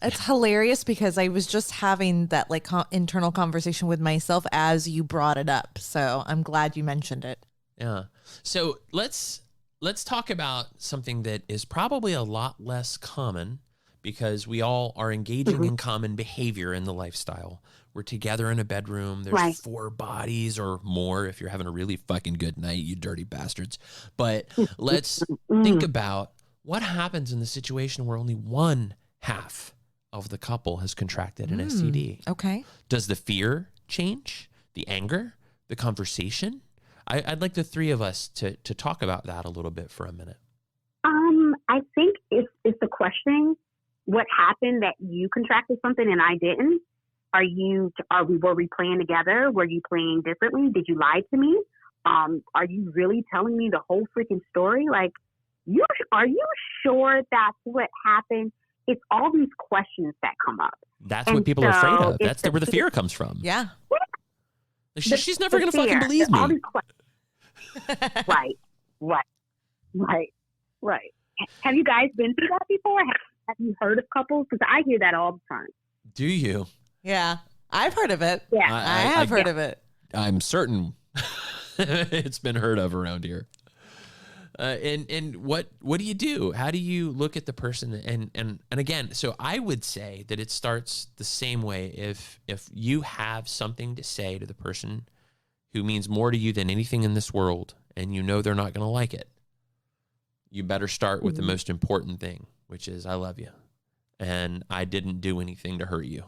A: It's hilarious because I was just having that internal conversation with myself as you brought it up. So I'm glad you mentioned it.
B: Yeah. So let's let's talk about something that is probably a lot less common because we all are engaging in common behavior in the lifestyle. We're together in a bedroom. There's 4 bodies or more if you're having a really fucking good night, you dirty bastards. But let's think about what happens in the situation where only one half of the couple has contracted an STD.
A: Okay.
B: Does the fear change? The anger? The conversation? I'd like the 3 of us to talk about that a little bit for a minute.
C: I think it's the questioning. What happened that you contracted something and I didn't? Were we playing together? Were you playing differently? Did you lie to me? Are you really telling me the whole freaking story? Like, are you sure that's what happened? It's all these questions that come up.
B: That's what people are afraid of. That's where the fear comes from.
A: Yeah.
B: She's never going to fucking believe me.
C: All these right. Have you guys been through that before? Have you heard of couples? Because I hear that all the time.
B: Do you?
A: Yeah. I've heard of it.
C: Yeah.
A: I have heard of it.
B: I'm certain it's been heard of around here. And what do you do? How do you look at the person? And again, so I would say that it starts the same way. If you have something to say to the person who means more to you than anything in this world, and you know they're not going to like it, you better start with the most important thing, which is I love you, and I didn't do anything to hurt you.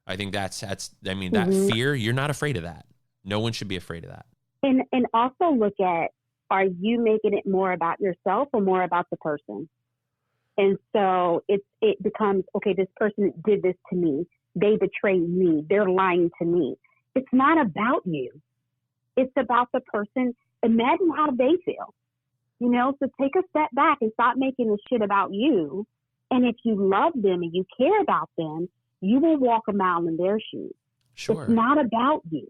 B: I think that's that fear. You're not afraid of that. No one should be afraid of that.
C: And also look at, are you making it more about yourself or more about the person? And so it becomes, okay, this person did this to me. They betrayed me. They're lying to me. It's not about you. It's about the person. Imagine how they feel. So take a step back and stop making this shit about you. And if you love them and you care about them, you will walk a mile in their shoes.
B: Sure.
C: It's not about you.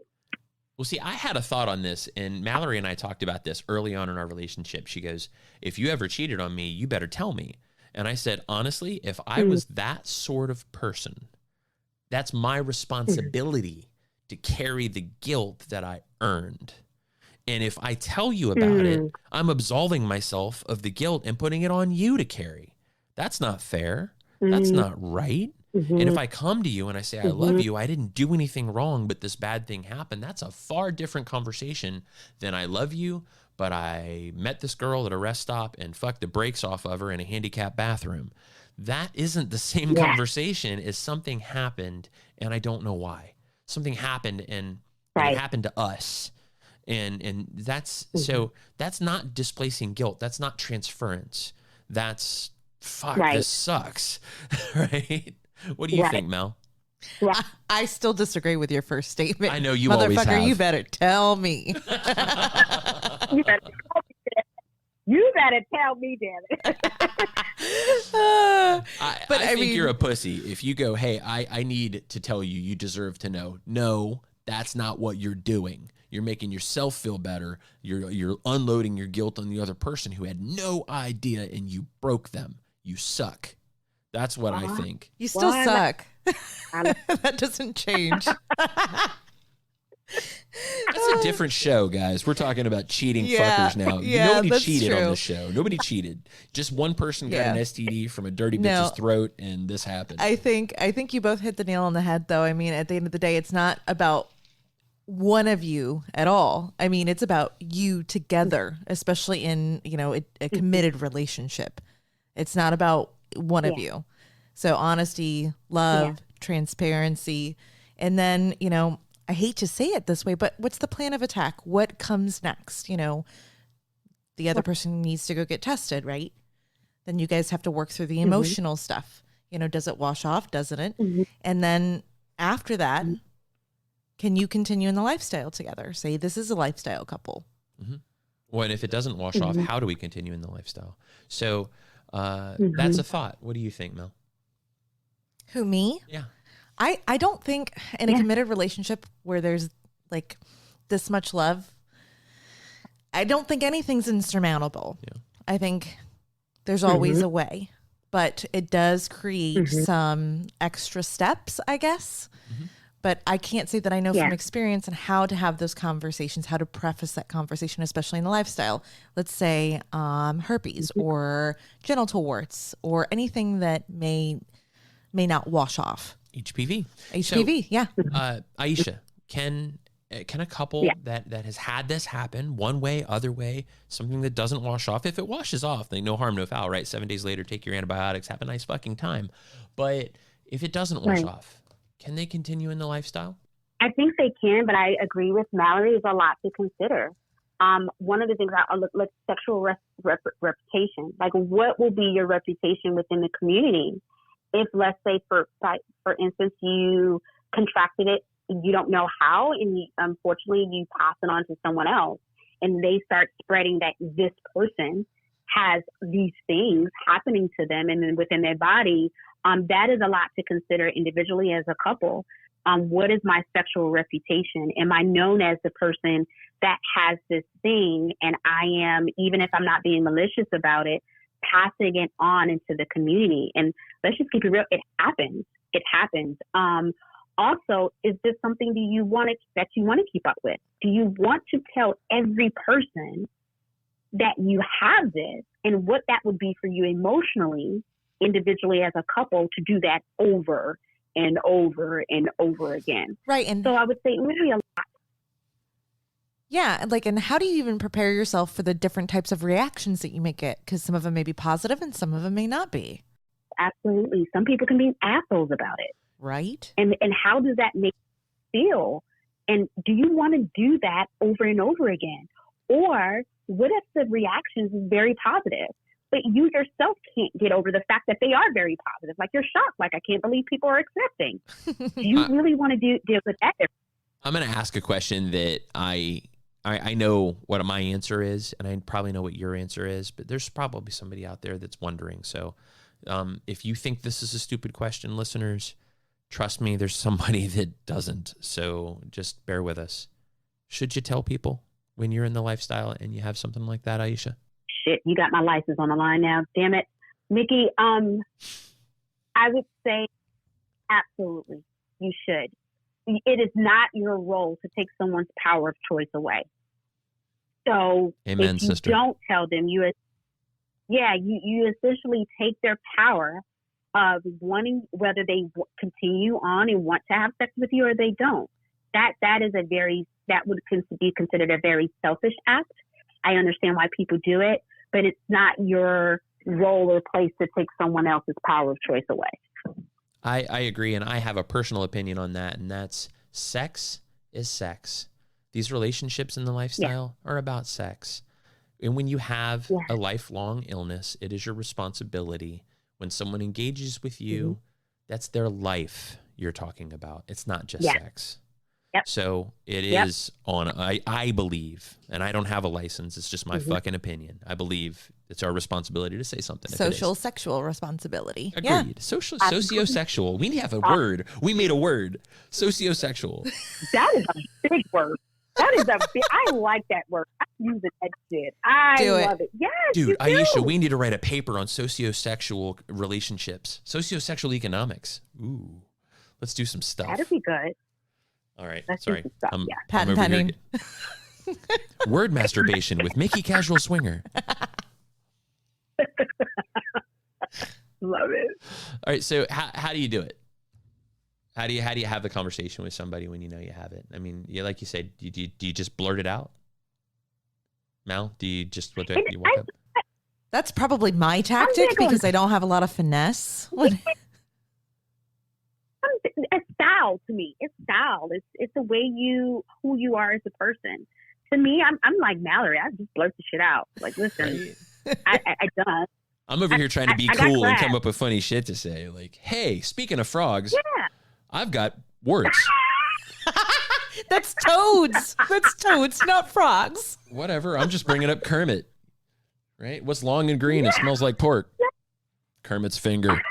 B: Well, see, I had a thought on this, and Mallory and I talked about this early on in our relationship. She goes, if you ever cheated on me, you better tell me. And I said, honestly, if I was that sort of person, that's my responsibility to carry the guilt that I earned. And if I tell you about it, I'm absolving myself of the guilt and putting it on you to carry. That's not fair. That's not right. And if I come to you and I say, I love you, I didn't do anything wrong, but this bad thing happened, that's a far different conversation than I love you, but I met this girl at a rest stop and fucked the brakes off of her in a handicapped bathroom. That isn't the same conversation as something happened and I don't know why. Something happened and it happened to us. And that's, so that's not displacing guilt. That's not transference. That's, this sucks, right? What do you think, Mel?
A: I still disagree with your first statement.
B: I know you always have.
A: Motherfucker, you better tell me.
C: You better tell me, damn it.
B: I think you're a pussy. If you go, hey, I need to tell you, you deserve to know. No, that's not what you're doing. You're making yourself feel better. You're unloading your guilt on the other person who had no idea and you broke them. You suck. That's what I think.
A: You still suck. That doesn't change.
B: That's a different show, guys. We're talking about cheating fuckers now. Nobody cheated on this show. Nobody cheated. Just one person got an STD from a dirty bitch's throat, and this happened.
A: I think you both hit the nail on the head, though. I mean, at the end of the day, it's not about one of you at all. I mean, it's about you together, especially in, a committed relationship. It's not about one of you. So honesty, love, transparency, and then, I hate to say it this way, but what's the plan of attack? What comes next? The other person needs to go get tested, right? Then you guys have to work through the emotional stuff. Does it wash off? Doesn't it? And then after that, can you continue in the lifestyle together? Say this is a lifestyle couple.
B: Well, and if it doesn't wash off, how do we continue in the lifestyle? So that's a thought. What do you think, Mel?
A: Who, me?
B: Yeah.
A: I don't think in a committed relationship where there's like this much love, I don't think anything's insurmountable. Yeah. I think there's always a way, but it does create some extra steps, I guess, But I can't say that I know from experience and how to have those conversations, how to preface that conversation, especially in the lifestyle. Let's say herpes or genital warts or anything that may not wash off.
B: HPV.
A: HPV, yeah.
B: Ieshai, can a couple that has had this happen one way, other way, something that doesn't wash off, if it washes off, then no harm, no foul, right? 7 days later, take your antibiotics, have a nice fucking time. But if it doesn't wash off, can they continue in the lifestyle?
C: I think they can, but I agree with Mallory. There's a lot to consider. One of the things I look like sexual reputation. Like, what will be your reputation within the community? If, let's say, for instance, you contracted it, you don't know how, and unfortunately you pass it on to someone else, and they start spreading that this person has these things happening to them and then within their body. That is a lot to consider individually as a couple. What is my sexual reputation? Am I known as the person that has this thing? And I am, even if I'm not being malicious about it, passing it on into the community. And let's just keep it real. It happens. It happens. Also, is this something that you want to keep up with? Do you want to tell every person that you have this and what that would be for you emotionally, individually as a couple, to do that over and over and over again?
A: Right. And
C: so I would say literally a lot.
A: Yeah. And how do you even prepare yourself for the different types of reactions that you may get? Because some of them may be positive and some of them may not be.
C: Absolutely. Some people can be assholes about it.
A: Right.
C: And how does that make you feel? And do you want to do that over and over again? Or what if the reactions is very positive, but you yourself can't get over the fact that they are very positive? Like, you're shocked. Like, I can't believe people are accepting. Do you really want to deal with that?
B: I'm going to ask a question that I know what my answer is, and I probably know what your answer is, but there's probably somebody out there that's wondering. So if you think this is a stupid question, listeners, trust me, there's somebody that doesn't. So just bear with us. Should you tell people when you're in the lifestyle and you have something like that, Ieshai?
C: Shit, you got my license on the line now. Damn it. Mickey, I would say absolutely you should. It is not your role to take someone's power of choice away. So
B: Amen,
C: if you
B: sister.
C: don't tell them, you essentially take their power of wanting, whether they continue on and want to have sex with you or they don't. That would be considered a very selfish act. I understand why people do it, but it's not your role or place to take someone else's power of choice away.
B: I agree, and I have a personal opinion on that, and that's sex is sex. These relationships in the lifestyle are about sex. And when you have a lifelong illness, it is your responsibility. When someone engages with you, that's their life you're talking about. It's not just sex.
C: Yep.
B: So it is I believe, and I don't have a license, it's just my fucking opinion. I believe it's our responsibility to say something.
A: Social, sexual responsibility.
B: Agreed.
A: Yeah.
B: Sociosexual. We have a word. We made a word. Sociosexual.
C: That is a big word. That is I like that word. I'm using that shit. I love it. Yes,
B: dude, Ieshai, we need to write a paper on sociosexual relationships. Sociosexual economics. Ooh. Let's do some stuff.
C: That'd be good.
B: All right.
C: Let's
B: Sorry.
C: do some stuff,
A: Patent pending.
B: Word masturbation with Mickey Casual Swinger.
C: Love it.
B: All right. So how do you do it? How do you have the conversation with somebody when you know you have it? I mean, like you said, do you just blurt it out? Mal, do you just you walk up?
A: That's probably my tactic because I don't have a lot of finesse.
C: It's style to me. It's style. It's the way who you are as a person. To me, I'm like Mallory. I just blurt the shit out. Like, listen, I done.
B: I'm over here trying to be cool and come up with funny shit to say. Like, hey, speaking of frogs, I've got words.
A: That's toads. That's toads, not frogs.
B: Whatever. I'm just bringing up Kermit. Right? What's long and green? It smells like pork. Kermit's finger.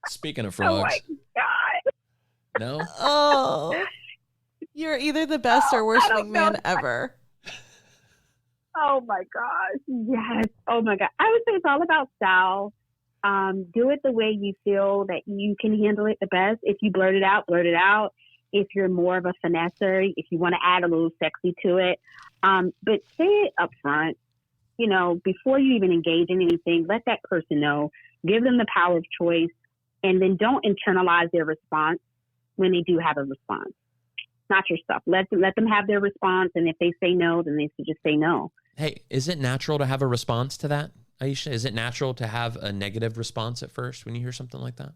B: Speaking of frogs.
C: Oh my God.
B: No?
A: Oh. You're either the best or worst wingman ever.
C: Oh my gosh. Yes. Oh my God. I would say it's all about style. Do it the way you feel that you can handle it the best. If you blurt it out, blurt it out. if you're more of a finesser, if you want to add a little sexy to it. But say it up front, you know, before you even engage in anything, let that person know, give them the power of choice, and then don't internalize their response when they do have a response. Not your stuff. Let them have their response, and if they say no, then they should just say no.
B: Hey, is it natural to have a response to that, Ieshai? Is it natural to have a negative response at first when you hear something like that?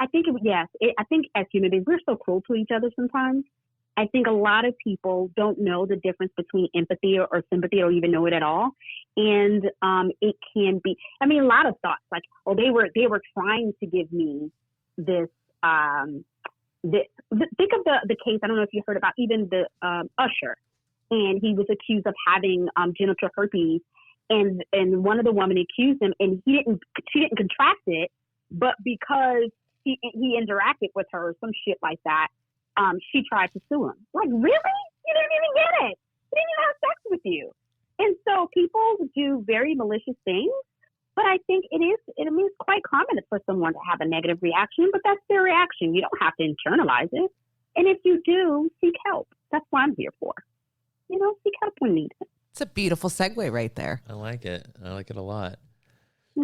C: I think, yes. I think as human beings, we're so cruel to each other sometimes. I think a lot of people don't know the difference between empathy or sympathy, or even know it at all. And it can be, I mean, a lot of thoughts like, oh, they were trying to give me this. Think of the case. I don't know if you heard about even the Usher, and he was accused of having genital herpes, and one of the women accused him, and she didn't contract it, but because he interacted with her or some shit like that, she tried to sue him. Like, really? You didn't even get it. He didn't even have sex with you. And so people do very malicious things, but I think it's quite common for someone to have a negative reaction, but that's their reaction. You don't have to internalize it. And if you do, seek help. That's what I'm here for. You know, seek help when needed.
A: It's a beautiful segue right there.
B: I like it. I like it a lot.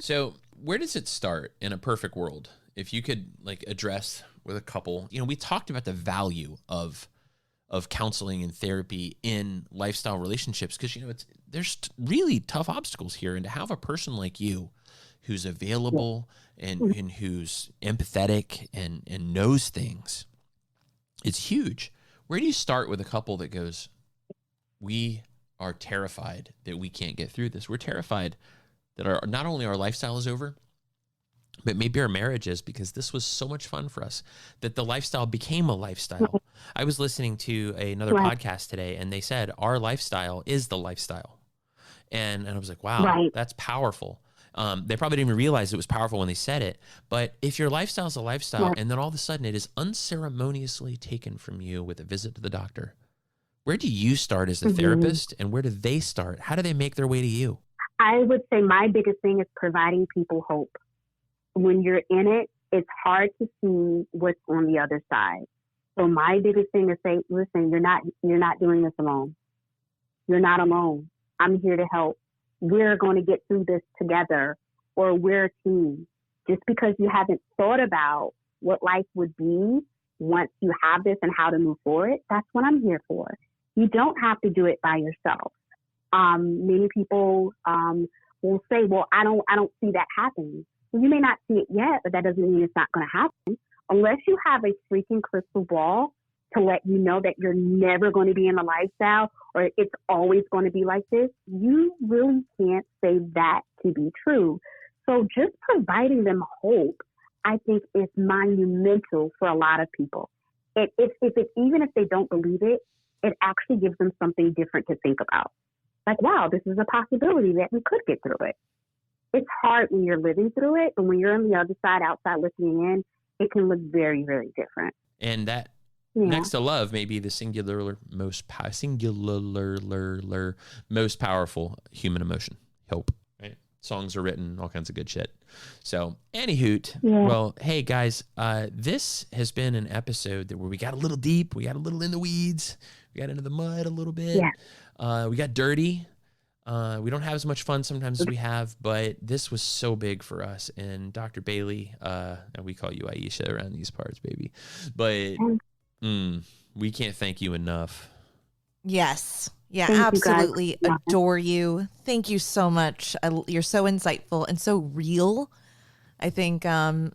B: So where does it start in a perfect world? If you could like address with a couple, you know, we talked about the value of counseling and therapy in lifestyle relationships, because, you know, there's really tough obstacles here. And to have a person like you who's available and who's empathetic and knows things, it's huge. Where do you start with a couple that goes, we are terrified that we can't get through this. We're terrified that not only our lifestyle is over, but maybe our marriage is, because this was so much fun for us that the lifestyle became a lifestyle. I was listening to another podcast today, and they said our lifestyle is the lifestyle. And I was like, wow, that's powerful. They probably didn't even realize it was powerful when they said it. But if your lifestyle is a lifestyle, and then all of a sudden it is unceremoniously taken from you with a visit to the doctor, where do you start as a therapist, and where do they start? How do they make their way to you?
C: I would say my biggest thing is providing people hope. When you're in it, it's hard to see what's on the other side. So my biggest thing is say, listen, you're not doing this alone. You're not alone. I'm here to help. We're going to get through this together, or we're a team. Just because you haven't thought about what life would be once you have this and how to move forward, that's what I'm here for. You don't have to do it by yourself. Many people will say, well, I don't see that happening. Well, you may not see it yet, but that doesn't mean it's not going to happen. Unless you have a freaking crystal ball to let you know that you're never going to be in the lifestyle, or it's always going to be like this, you really can't say that to be true. So just providing them hope, I think, is monumental for a lot of people. Even if they don't believe it, it actually gives them something different to think about. Like, wow, this is a possibility that we could get through it. It's hard when you're living through it, but when you're on the other side, outside looking in, it can look very, very different.
B: And that next to love may be the singular most powerful human emotion, hope. Right? Songs are written, all kinds of good shit. So, anyhoot, well, hey guys, this has been an episode where we got a little deep, we got a little in the weeds, we got into the mud a little bit, we got dirty. We don't have as much fun sometimes as we have, but this was so big for us. And Dr. Bailey, and we call you Ieshai around these parts, baby, but we can't thank you enough.
A: Yes. Yeah, thank absolutely adore you. Thank you so much. You're so insightful and so real. I think our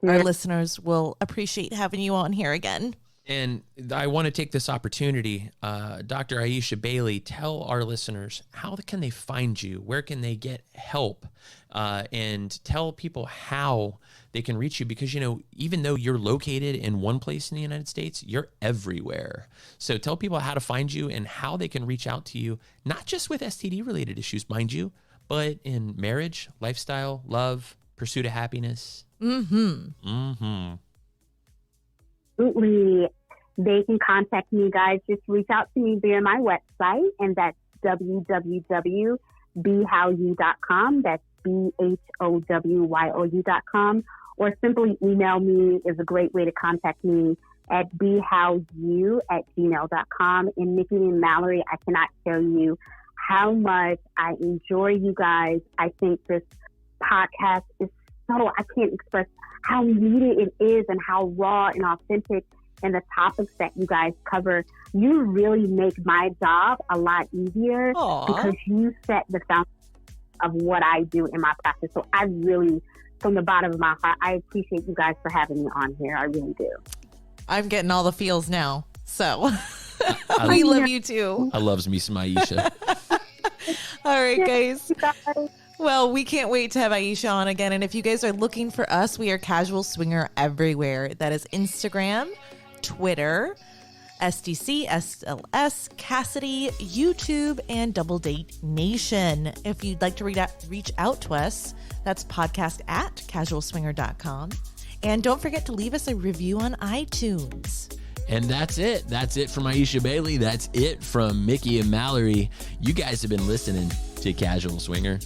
A: listeners will appreciate having you on here again.
B: And I want to take this opportunity, Dr. Ieshai Bailey, tell our listeners, how can they find you? Where can they get help? And tell people how they can reach you, because, you know, even though you're located in one place in the United States, you're everywhere. So tell people how to find you and how they can reach out to you, not just with STD related issues, mind you, but in marriage, lifestyle, love, pursuit of happiness.
C: Absolutely. They can contact me, guys. Just reach out to me via my website, and that's www.behowyou.com. That's BHOWYOU.com. Or simply email me is a great way to contact me at behowyu@gmail.com. And Nikki and Mallory, I cannot tell you how much I enjoy you guys. I think this podcast is I can't express how needed it is and how raw and authentic and the topics that you guys cover. You really make my job a lot easier.
A: Aww.
C: Because you set the foundation of what I do in my practice. So I really, from the bottom of my heart, I appreciate you guys for having me on here. I really do.
A: I'm getting all the feels now. So we love you too.
D: I loves me some Ieshai.
A: All right, guys. Well, we can't wait to have Ieshai on again. And if you guys are looking for us, we are Casual Swinger everywhere. That is Instagram, Twitter, SDC, SLS, Cassidy, YouTube, and Double Date Nation. If you'd like to reach out to us, that's podcast@casualswinger.com. And don't forget to leave us a review on iTunes.
D: And that's it. That's it from Ieshai Bailey. That's it from Mickey and Mallory. You guys have been listening to Casual Swinger.